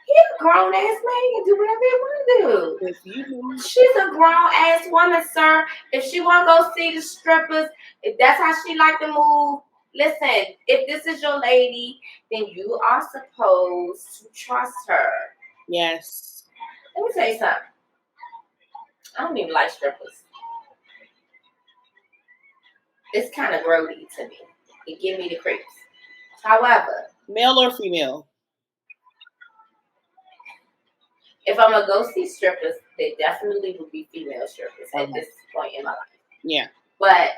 Speaker 1: He a grown ass man. He can do whatever he want to do.
Speaker 2: If you
Speaker 1: She's a grown ass woman, sir. If she want to go see the strippers, if that's how she like to move, listen. If this is your lady, then you are supposed to trust her.
Speaker 2: Yes.
Speaker 1: Let me tell you something. I don't even like strippers. It's kind of grody to me. It give me the creeps. However,
Speaker 2: male or female?
Speaker 1: If I'm gonna go see strippers, they definitely would be female strippers at this point in my life.
Speaker 2: Yeah.
Speaker 1: But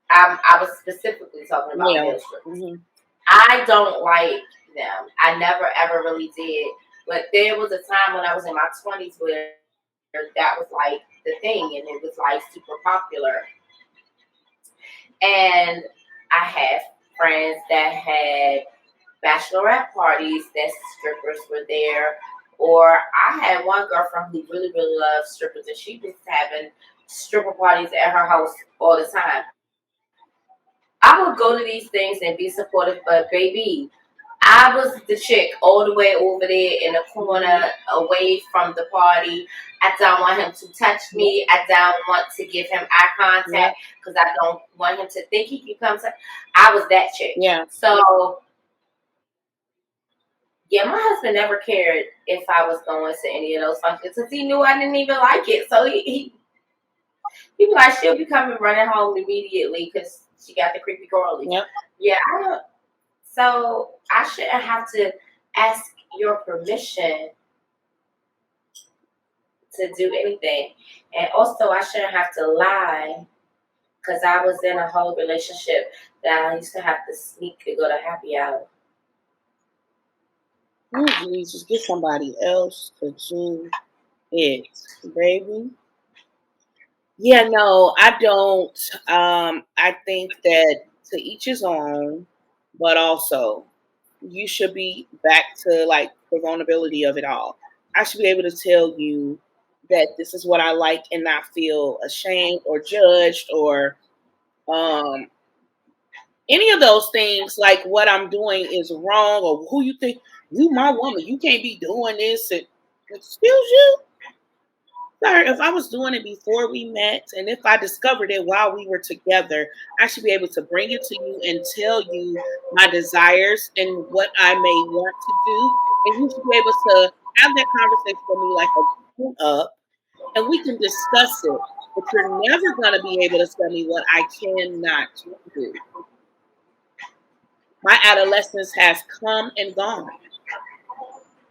Speaker 1: I was specifically talking about male strippers. Mm-hmm. I don't like them. I never ever really did. But there was a time when I was in my 20s where that was like the thing, and it was like super popular. And I had friends that had bachelorette parties that strippers were there. Or I had one girlfriend who really, really loved strippers, and she was having stripper parties at her house all the time. I would go to these things and be supportive, but baby, I was the chick all the way over there in the corner, away from the party. I don't want him to touch me. I don't want to give him eye contact because I don't want him to think he can come to. I was that chick.
Speaker 2: Yeah.
Speaker 1: So. Yeah, my husband never cared if I was going to any of those functions because he knew I didn't even like it. So he was like, she'll be coming running home immediately because she got the creepy girly.
Speaker 2: Yep.
Speaker 1: Yeah, I don't. So I shouldn't have to ask your permission to do anything. And also, I shouldn't have to lie because I was in a whole relationship that I used to have to sneak to go to happy hour.
Speaker 2: Oh, please, just get somebody else to do it, baby. Yeah, no, I don't. I think that to each his own, but also you should be back to like the vulnerability of it all. I should be able to tell you that this is what I like and not feel ashamed or judged or any of those things, like what I'm doing is wrong or who you think you my woman, you can't be doing this. And excuse you, sir. If I was doing it before we met, and if I discovered it while we were together, I should be able to bring it to you and tell you my desires and what I may want to do, and you should be able to have that conversation with me like a grown up, and we can discuss it. But you're never going to be able to tell me what I cannot do. My adolescence has come and gone,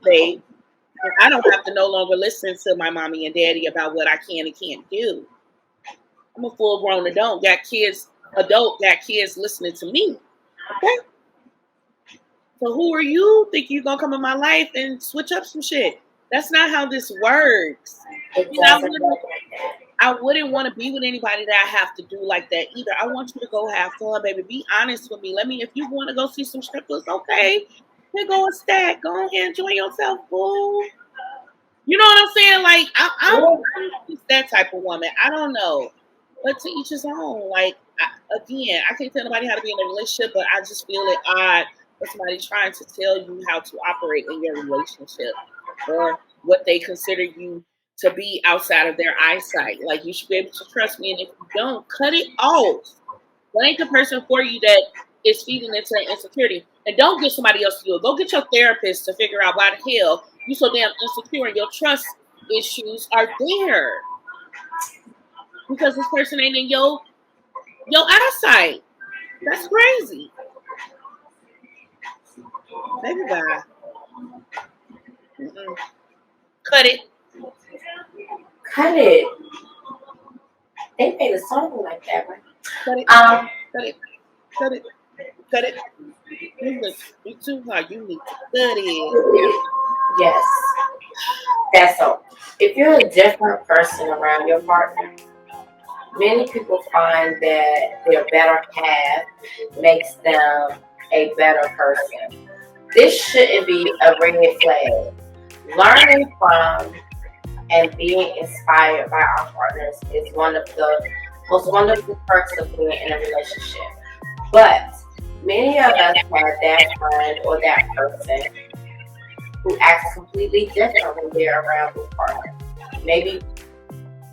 Speaker 2: babe. And I don't have to no longer listen to my mommy and daddy about what I can and can't do. I'm a full grown adult, got kids listening to me. Okay? So who are you think you're gonna come in my life and switch up some shit? That's not how this works. I wouldn't want to be with anybody that I have to do like that either. I want you to go have fun, baby. Be honest with me. If you want to go see some strippers, okay. Then go and stack. Go ahead, enjoy yourself, boo. You know what I'm saying? Like, I'm that type of woman. I don't know. But to each his own. Like, again, I can't tell nobody how to be in a relationship, but I just feel it odd for somebody trying to tell you how to operate in your relationship or what they consider you to be outside of their eyesight. Like, you should be able to trust me, and if you don't, cut it off. That ain't the person for you that is feeding into insecurity. And don't get somebody else to do it. Go get your therapist to figure out why the hell you so damn insecure and your trust issues are there. Because this person ain't in your eyesight. That's crazy. Baby bye. Cut it.
Speaker 1: Cut it. They made a song like that, right?
Speaker 2: Cut it. Cut it. Cut it. Cut it. You too hard. You need to cut it.
Speaker 1: Yes. That's all. If you're a different person around your partner, many people find that their better half makes them a better person. This shouldn't be a red flag. Learning from and being inspired by our partners is one of the most wonderful perks of being in a relationship. But many of us have that friend or that person who acts completely different when they're around their partner. Maybe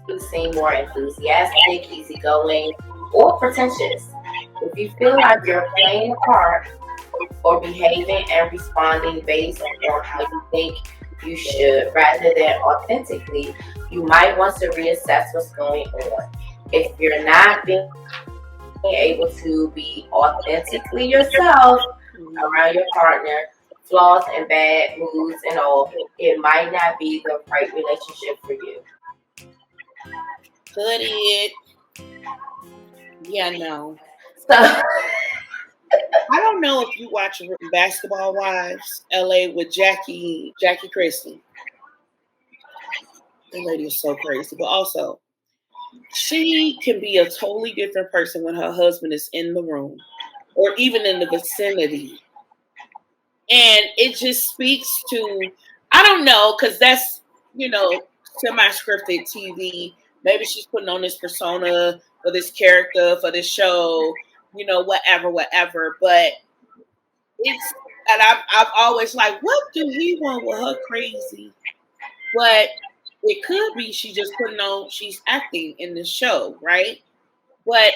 Speaker 1: you seem more enthusiastic, easygoing, or pretentious. If you feel like you're playing a part or behaving and responding based on how you think you should rather than authentically, you might want to reassess what's going on. If you're not being able to be authentically yourself around your partner, flaws and bad moods and all, it might not be the right relationship for you.
Speaker 2: Could it? Yeah, no.
Speaker 1: So,
Speaker 2: I don't know if you watch Basketball Wives, LA with Jackie Christie. The lady is so crazy, but also she can be a totally different person when her husband is in the room or even in the vicinity. And it just speaks to, I don't know, because that's, semi-scripted TV. Maybe she's putting on this persona for this character, for this show, whatever. But and I've always like, what do he want with her crazy? But it could be she's acting in the show, right? But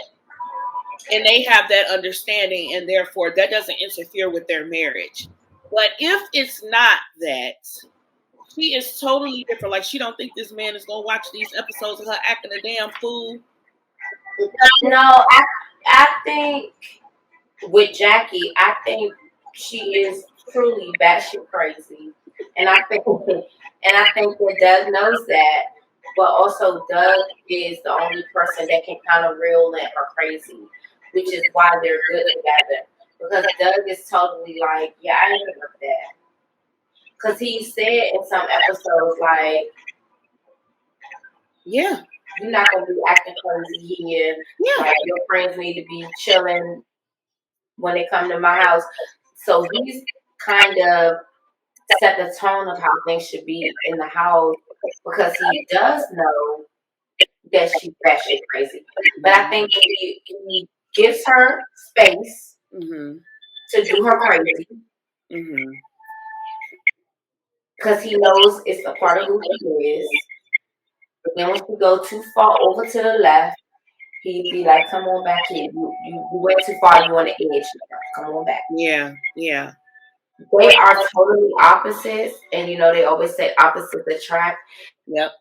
Speaker 2: and they have that understanding, and therefore that doesn't interfere with their marriage. But if it's not that, she is totally different. Like she don't think this man is gonna watch these episodes of her acting a damn fool.
Speaker 1: no, I think with Jackie, I think she is truly batshit crazy, and I think that Doug knows that. But also, Doug is the only person that can kind of reel in her crazy, which is why they're good together. Because Doug is totally like, yeah, I ain't with that. Because he said in some episodes, like,
Speaker 2: Yeah,
Speaker 1: you're not gonna be acting crazy here.
Speaker 2: yeah,
Speaker 1: Like, your friends need to be chilling when they come to my house. So he's kind of set the tone of how things should be in the house because he does know that she's batshit crazy. But I think he gives her space
Speaker 2: mm-hmm.
Speaker 1: to do her crazy
Speaker 2: Mm-hmm.
Speaker 1: because he knows it's a part of who he is. But then when she go too far over to the left, he'd be like, "Come on back here. You went too far. You on the edge. Come on back."
Speaker 2: Yeah, yeah.
Speaker 1: They are totally opposites, and they always say opposites attract.
Speaker 2: Yep.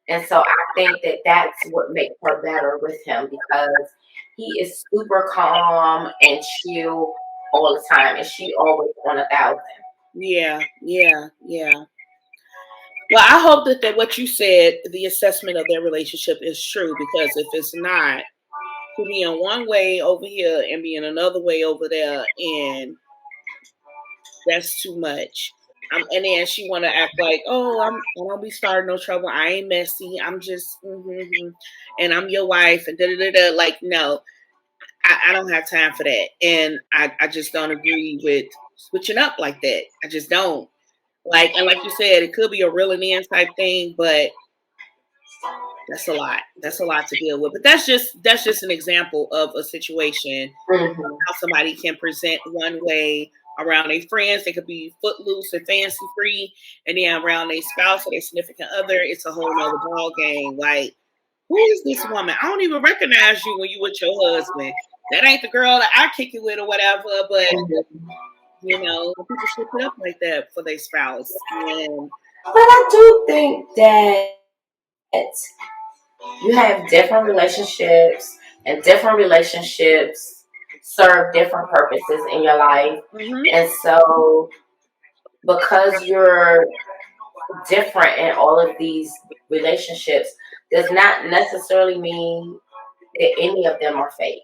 Speaker 1: And so I think that that's what makes her better with him because he is super calm and chill all the time, and she always on 1,000.
Speaker 2: Yeah, yeah, yeah. Well, I hope that what you said, the assessment of their relationship is true, because if it's not, to be in one way over here and be in another way over there, and that's too much. And then she want to act like, oh, I don't be starting no trouble. I ain't messy. I'm just, and I'm your wife, and da da da. Like, no, I don't have time for that, and I just don't agree with switching up like that. I just don't. And like you said, it could be a real and in type thing, but that's a lot. That's a lot to deal with. But that's just an example of a situation
Speaker 1: Mm-hmm.
Speaker 2: how somebody can present one way around their friends. They could be footloose and fancy free, and then around their spouse or their significant other, it's a whole nother ball game. Like, who is this woman? I don't even recognize you when you with your husband. That ain't the girl that I kick it with or whatever. But people switch it up like that for their spouse. And
Speaker 1: But I do think that you have different relationships, and different relationships serve different purposes in your life. And so, because you're different in all of these relationships, does not necessarily mean that any of them are fake.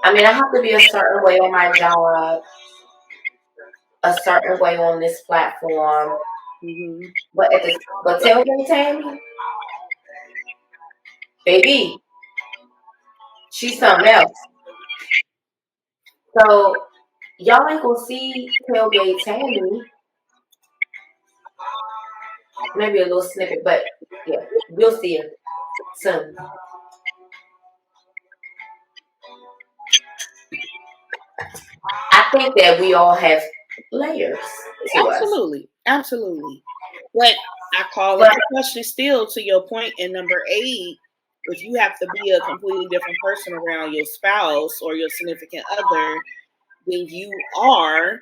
Speaker 1: I mean, I have to be a certain way on my job, a certain way on this platform, but tell me, Tammy, baby, she's something else. So y'all ain't gonna see tailgate Tammy. Maybe a little snippet, but yeah, we'll see it soon. I think that we all have layers to
Speaker 2: Absolutely. Absolutely. But I call it a question still to your point in number 8. If you have to be a completely different person around your spouse or your significant other than you are,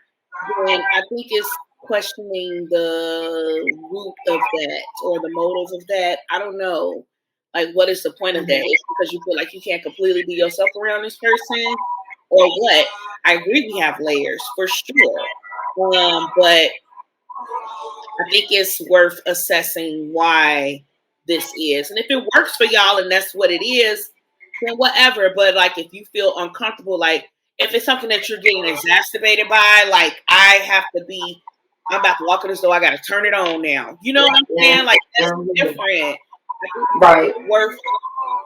Speaker 2: then I think it's questioning the root of that or the motive of that. I don't know. Like, what is the point of that? It's because you feel like you can't completely be yourself around this person, or what? I agree, we have layers for sure, but I think it's worth assessing why this is, and if it works for y'all and that's what it is, then whatever. But like, if you feel uncomfortable, like if it's something that you're getting exacerbated by, like I'm about to walk in this door, I got to turn it on now. You know what I'm saying? Like that's different. I think
Speaker 1: right.
Speaker 2: it's worth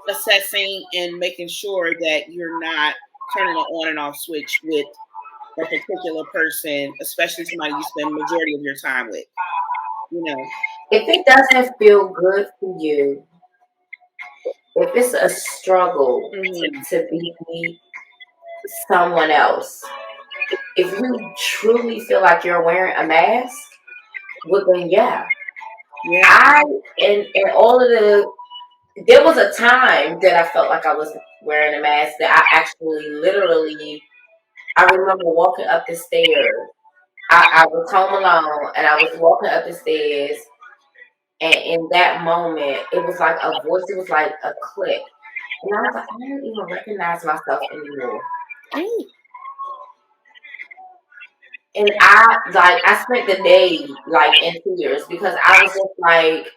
Speaker 2: assessing and making sure that you're not turning an on and off switch with a particular person, especially somebody you spend the majority of your time with. You know,
Speaker 1: if it doesn't feel good for you, if it's a struggle to be someone else, if you truly feel like you're wearing a mask, well then yeah. And all of there was a time that I felt like I was wearing a mask that I actually literally, I remember walking up the stairs. I was home alone and I was walking up the stairs, and in that moment it was like a voice, it was like a click. And I was like, I don't even recognize myself anymore. And I spent the day like in tears because I was just like,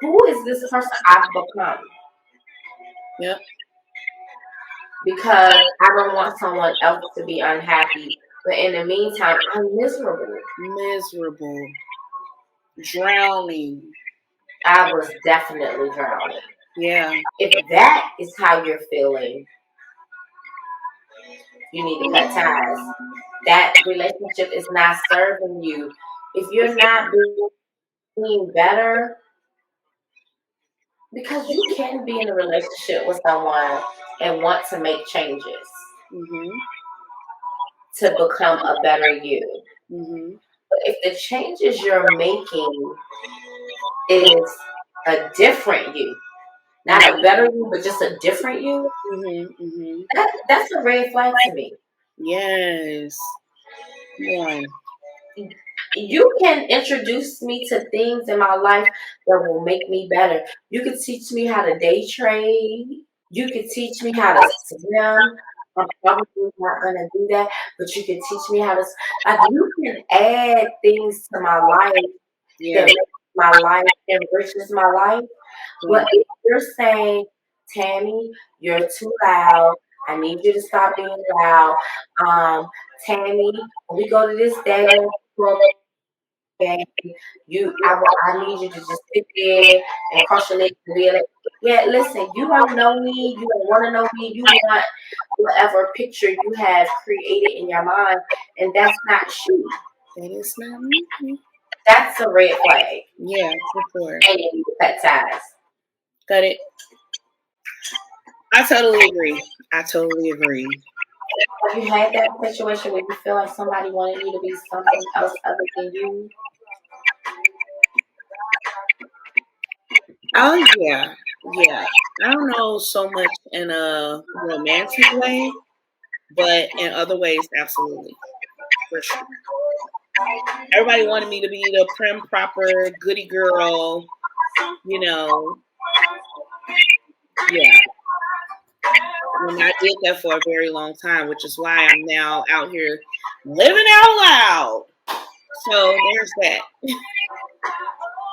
Speaker 1: who is this person I've become?
Speaker 2: Yep.
Speaker 1: Because I don't want someone else to be unhappy. But in the meantime, I'm miserable.
Speaker 2: Miserable. Drowning.
Speaker 1: I was definitely drowning.
Speaker 2: Yeah.
Speaker 1: If that is how you're feeling, you need to cut ties. That relationship is not serving you. If you're not being better, because you can be in a relationship with someone and want to make changes to become a better you. But if the changes you're making is a different you, not a better you, but just a different you, that's a red flag to me.
Speaker 2: Yes. Yeah.
Speaker 1: You can introduce me to things in my life that will make me better. You can teach me how to day trade. You can teach me how to swim. I'm probably not gonna do that, but you can teach me how to. Like, you can add things to my life that makes my life, enriches my life. But if you're saying, Tammy, you're too loud. I need you to stop being loud. Tammy, when we go to this dance club, I need you to just sit there and cross your legs and be like, yeah, listen, you don't know me, you don't want to know me, you want whatever picture you have created in your mind, and that's not you.
Speaker 2: That is not me.
Speaker 1: That's a red flag.
Speaker 2: Yeah, for sure.
Speaker 1: And you need to cut ties.
Speaker 2: Got it. I totally agree.
Speaker 1: Have you had that situation where you feel like somebody wanted you to be something else other than you?
Speaker 2: Oh yeah. I don't know so much in a romantic way, but in other ways, absolutely, for sure. Everybody wanted me to be the prim, proper, goody girl, you know. Yeah. And I did that for a very long time, which is why I'm now out here living out loud. So there's that.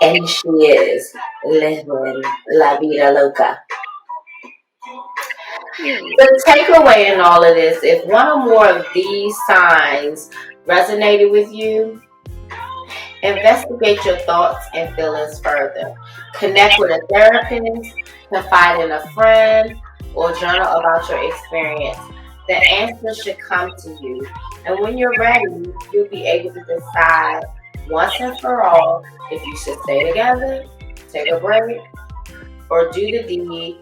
Speaker 1: And she is living la vida loca. The takeaway in all of this, if one or more of these signs resonated with you, investigate your thoughts and feelings further. Connect with a therapist, confide in a friend, or journal about your experience. The answer should come to you. And when you're ready, you'll be able to decide once and for all if you should stay together, take a break, or do the deed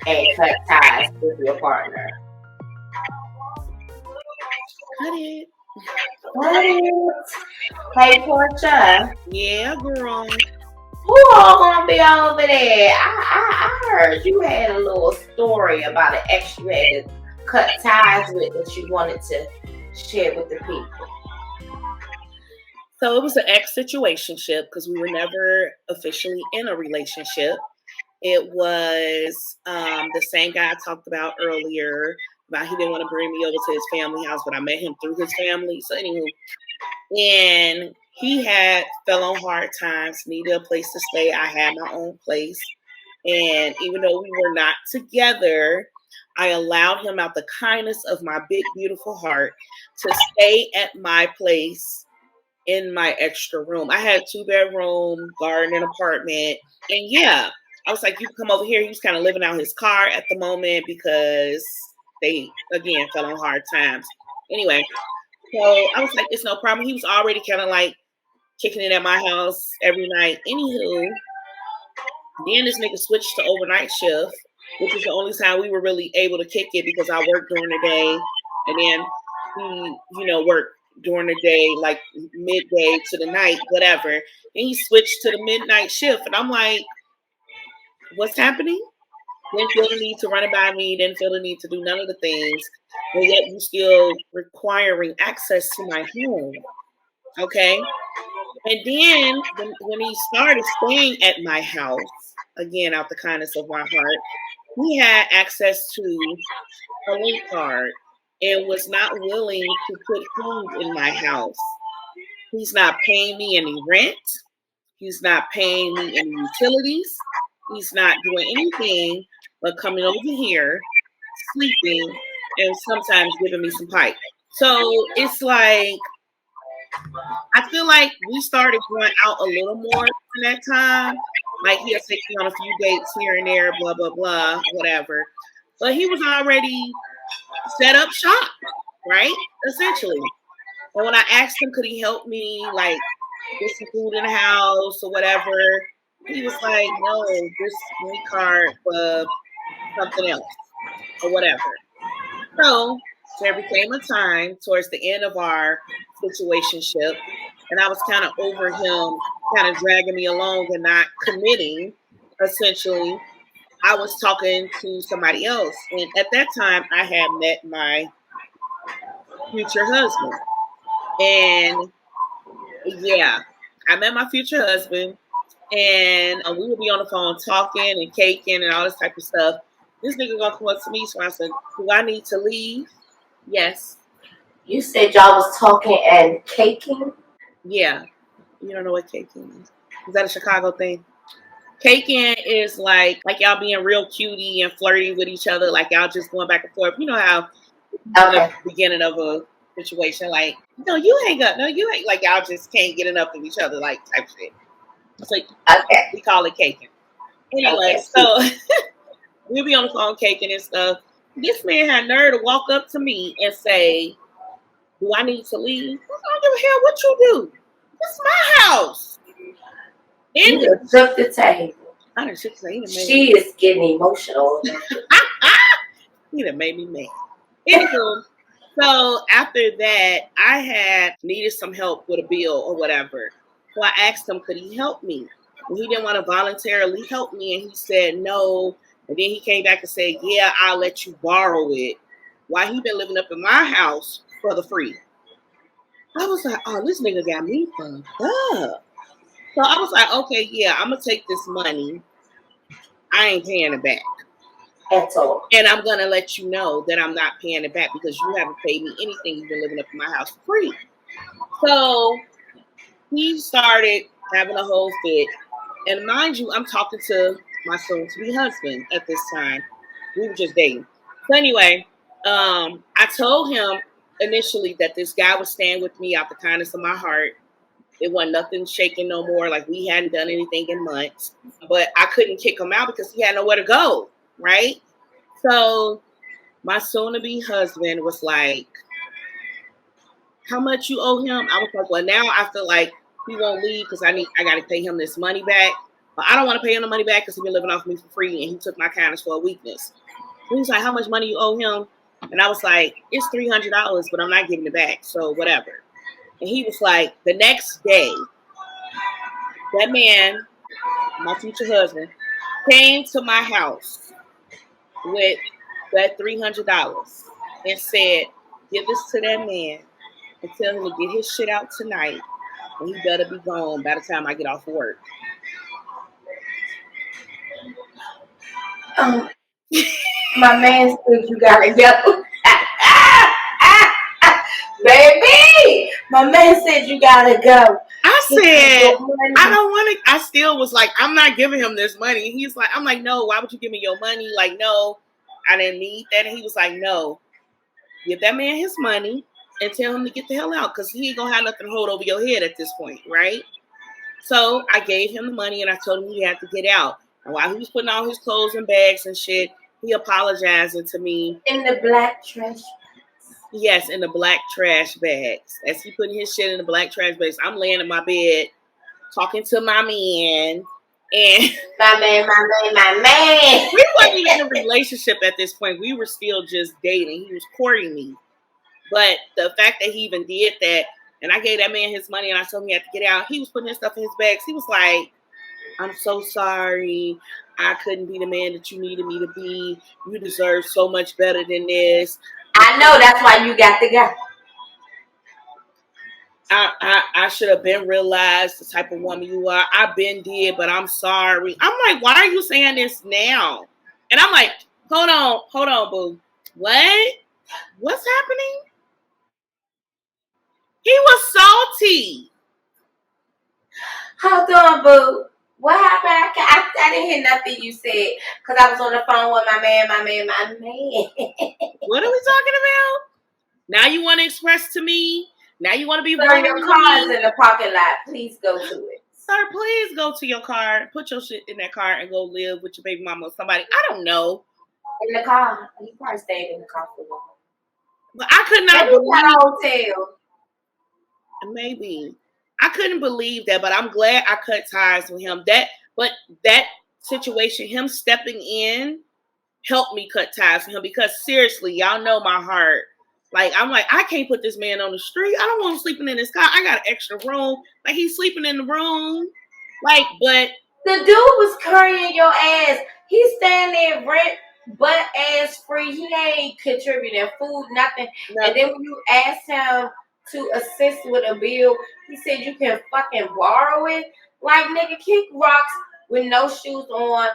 Speaker 1: and cut ties with your partner.
Speaker 2: Cut it.
Speaker 1: Hey, Portia.
Speaker 2: Yeah, girl.
Speaker 1: Who all gonna be over there? I heard you had a little story about an ex you had to cut ties with that you wanted to share with the people.
Speaker 2: So it was an ex situationship because we were never officially in a relationship. It was the same guy I talked about earlier about he didn't want to bring me over to his family house, but I met him through his family. So anywho, and he had fell on hard times, needed a place to stay. I had my own place. And even though we were not together, I allowed him out the kindness of my big, beautiful heart to stay at my place in my extra room. I had a 2-bedroom garden apartment. And yeah, I was like, you can come over here. He was kind of living out his car at the moment because they, again, fell on hard times. Anyway, so I was like, it's no problem. He was already kind of like kicking it at my house every night. Anywho, then this nigga switched to overnight shift, which is the only time we were really able to kick it because I worked during the day. And then he, worked during the day, like midday to the night, whatever. And he switched to the midnight shift. And I'm like, what's happening? Didn't feel the need to run it by me. Didn't feel the need to do none of the things. But yet you still requiring access to my home. Okay. And then when he started staying at my house, again, out the kindness of my heart, he had access to a link card and was not willing to put food in my house. He's not paying me any rent. He's not paying me any utilities. He's not doing anything but coming over here, sleeping, and sometimes giving me some pipe. So it's like, I feel like we started going out a little more in that time. Like he'll take me on a few dates here and there, blah, blah, blah, whatever. But he was already set up shop, right? Essentially. And when I asked him, could he help me, like, get some food in the house or whatever, he was like, no, this green card for something else or whatever. So there became a time towards the end of our situationship, and I was kind of over him kind of dragging me along and not committing, essentially. I was talking to somebody else. And at that time, I had met my future husband. And yeah, I met my future husband. And we would be on the phone talking and caking and all this type of stuff. This nigga gonna come up to me. So I said, do I need to leave? Yes.
Speaker 1: You said y'all was talking and caking?
Speaker 2: Yeah. You don't know what caking is? Is that a Chicago thing? Caking is like y'all being real cutie and flirty with each other, like y'all just going back and forth. You know how at the beginning of a situation, like, no, you ain't got, no, you ain't, like y'all just can't get enough of each other, like type shit. So we call it caking. Anyway, so we'll be on the phone caking and stuff. This man had nerve to walk up to me and say, do I need to leave? I don't give a hell what you do. This is my house.
Speaker 1: You done shook the table.
Speaker 2: I done shook the table.
Speaker 1: She is getting emotional.
Speaker 2: He done made me mad. Anywho, so after that, I had needed some help with a bill or whatever. So I asked him, could he help me? And he didn't want to voluntarily help me. And he said no. And then he came back and said, yeah, I'll let you borrow it. Why he been living up in my house for the free? I was like, oh, this nigga got me fucked up. So I was like, okay, yeah, I'm going to take this money. I ain't paying it back.
Speaker 1: At all.
Speaker 2: And I'm going to let you know that I'm not paying it back because you haven't paid me anything. You've been living up in my house for free. So he started having a whole fit. And mind you, I'm talking to my soon-to-be husband at this time. We were just dating. So anyway, I told him initially that this guy was staying with me out the kindness of my heart. It wasn't nothing shaking no more. Like we hadn't done anything in months. But I couldn't kick him out because he had nowhere to go. Right? So My soon-to-be husband was like, how much you owe him? I was like, well, now I feel like he won't leave because I got to pay him this money back. But I don't want to pay him the money back because he's been living off me for free and he took my kindness for a weakness. So he's like, how much money you owe him? And I was like, it's $300, but I'm not giving it back. So whatever. And he was like, the next day, that man, my future husband, came to my house with that $300 and said, give this to that man and tell him to get his shit out tonight. And he better be gone by the time I get off of work.
Speaker 1: My man said you gotta go. Baby, my man said you gotta go.
Speaker 2: I said, I don't want to. I still was like, I'm not giving him this money. He's like, I'm like, no, why would you give me your money? Like, no, I didn't need that. And he was like, no, give that man his money and tell him to get the hell out because he ain't going to have nothing to hold over your head at this point, right? So I gave him the money and I told him he had to get out. And while he was putting all his clothes in bags and shit, he apologizing to me.
Speaker 1: In the black trash.
Speaker 2: Yes, in the black trash bags. As he putting his shit in the black trash bags, I'm laying in my bed talking to my man. And
Speaker 1: my man.
Speaker 2: We wasn't even in a relationship at this point. We were still just dating. He was courting me. But the fact that he even did that, and I gave that man his money and I told him he had to get out, he was putting his stuff in his bags. He was like, I'm so sorry. I couldn't be the man that you needed me to be. You deserve so much better than this.
Speaker 1: I know, that's why you got the guy.
Speaker 2: I should have been realized the type of woman you are. I've been dead, but I'm sorry. I'm like, why are you saying this now? And I'm like, hold on, boo. What? What's happening? He was salty.
Speaker 1: Hold on, boo. What happened? I didn't hear nothing you said because I was on the phone with my man.
Speaker 2: What are we talking about? Now you want to express to me? Now you want to be
Speaker 1: vulnerable? Your car is in the parking lot. Please go to it.
Speaker 2: Sir, please go to your car. Put your shit in that car and go live with your baby mama or somebody. I don't know.
Speaker 1: In the car. He probably stayed in the car for a while.
Speaker 2: But I could not
Speaker 1: believe a hotel.
Speaker 2: Maybe. I couldn't believe that, but I'm glad I cut ties with him. That situation, him stepping in, helped me cut ties with him because seriously, y'all know my heart. Like, I'm like, I can't put this man on the street. I don't want him sleeping in his car. I got an extra room. Like, he's sleeping in the room. Like, but
Speaker 1: the dude was carrying your ass. He's staying there rent, butt ass free. He ain't contributing food, nothing. And then when you asked him to assist with a bill, he said you can fucking borrow it. Like, nigga, kick rocks with no shoes on.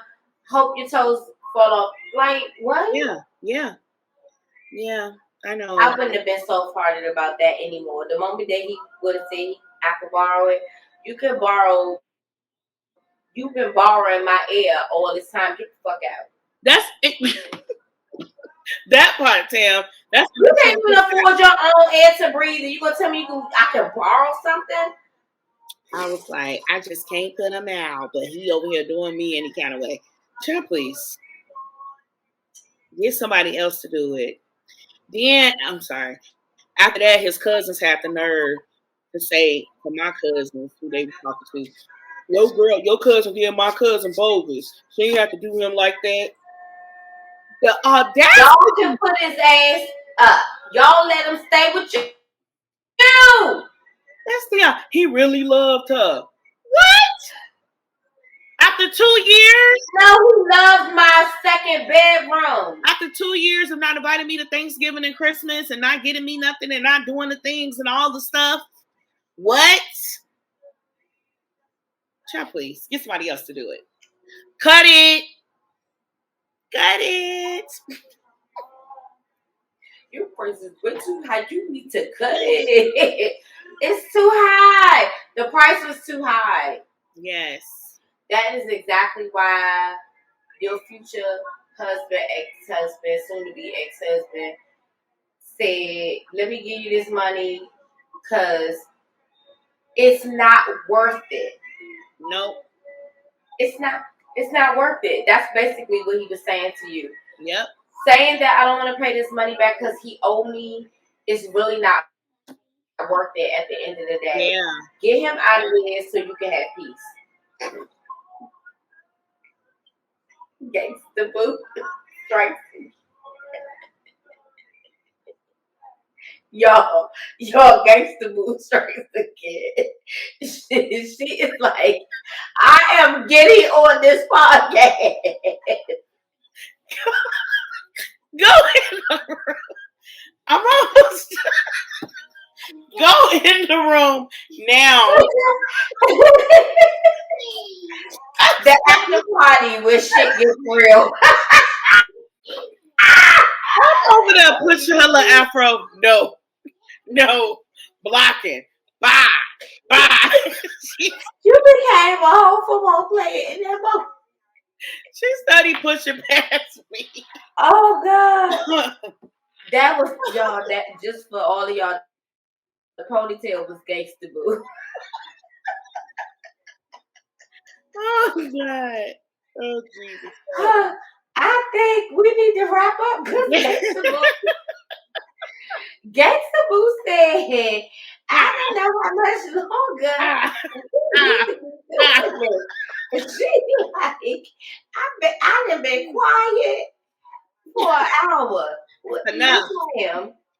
Speaker 1: Hope your toes fall off. Like, what?
Speaker 2: Yeah. I know.
Speaker 1: I wouldn't have been so hearted about that anymore. The moment that he would have said I could borrow it, you can borrow. You've been borrowing my air all this time. Get the fuck out.
Speaker 2: That's it. That part, Tam. That's
Speaker 1: you can't even afford your own air to breathe, and you gonna tell me I can borrow something?
Speaker 2: I was like, I just can't put him out, but he over here doing me any kind of way. Child, please. Get somebody else to do it. Then, I'm sorry. After that, his cousins had the nerve to say to my cousins who they were talking to, yo, girl, your cousin did my cousin bogus. She ain't have to do him like that. The audacity.
Speaker 1: Y'all can put his ass up. Y'all let him stay with you.
Speaker 2: That's the he really loved her. What? After 2 years?
Speaker 1: No, he loved my second bedroom.
Speaker 2: After 2 years of not inviting me to Thanksgiving and Christmas and not getting me nothing and not doing the things and all the stuff. What? Child, please. Get somebody else to do it. Cut it. Cut it.
Speaker 1: Your price is way too high. You need to cut it. It's too high. The price was too high.
Speaker 2: Yes.
Speaker 1: That is exactly why your future husband, ex-husband, soon-to-be ex-husband said, let me give you this money because it's not worth it.
Speaker 2: Nope.
Speaker 1: It's not worth it. That's basically what he was saying to you.
Speaker 2: Yep.
Speaker 1: Saying that I don't want to pay this money back because he owed me is really not worth it at the end of the day.
Speaker 2: Yeah.
Speaker 1: Get him out of here so you can have peace. Gangsta boo strikes. Y'all, gangsta boo strikes again. She is like, I am getting on this podcast.
Speaker 2: Go in the room. I'm almost. Go in the room now.
Speaker 1: The after party where shit gets real.
Speaker 2: Over there, push your little afro. No, blocking. Bye.
Speaker 1: You became a whole football player in that moment.
Speaker 2: She started pushing past me.
Speaker 1: Oh God. That was y'all. That just for all of y'all. The ponytail was gangsta boo.
Speaker 2: Oh God. Oh Jesus.
Speaker 1: I think we need to wrap up because Gangsta Boo said, I don't know how much longer we need to be doing this. And she like, I done been quiet for an hour.
Speaker 2: Enough.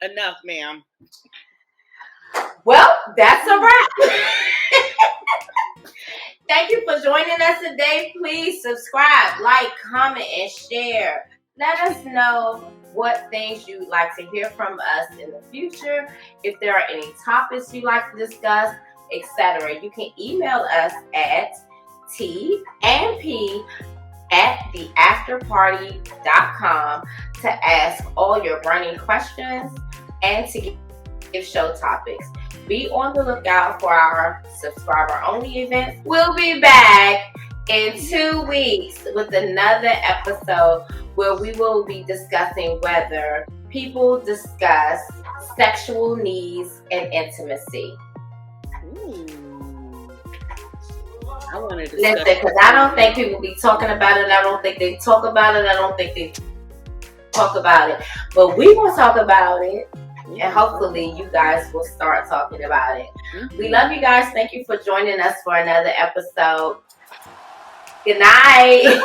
Speaker 1: Enough,
Speaker 2: ma'am.
Speaker 1: Well, that's a wrap. Thank you for joining us today. Please subscribe, like, comment, and share. Let us know what things you'd like to hear from us in the future. If there are any topics you'd like to discuss, etc. You can email us at tandp@theafterparty.com to ask all your burning questions and to give show topics. Be on the lookout for our subscriber-only events. We'll be back in 2 weeks with another episode where we will be discussing whether people discuss sexual needs and intimacy.
Speaker 2: I wanted to
Speaker 1: listen, because I don't think people be talking about it. I don't think they talk about it. I don't think they talk about it. But we will talk about it. And hopefully you guys will start talking about it. We love you guys. Thank you for joining us for another episode. Good night.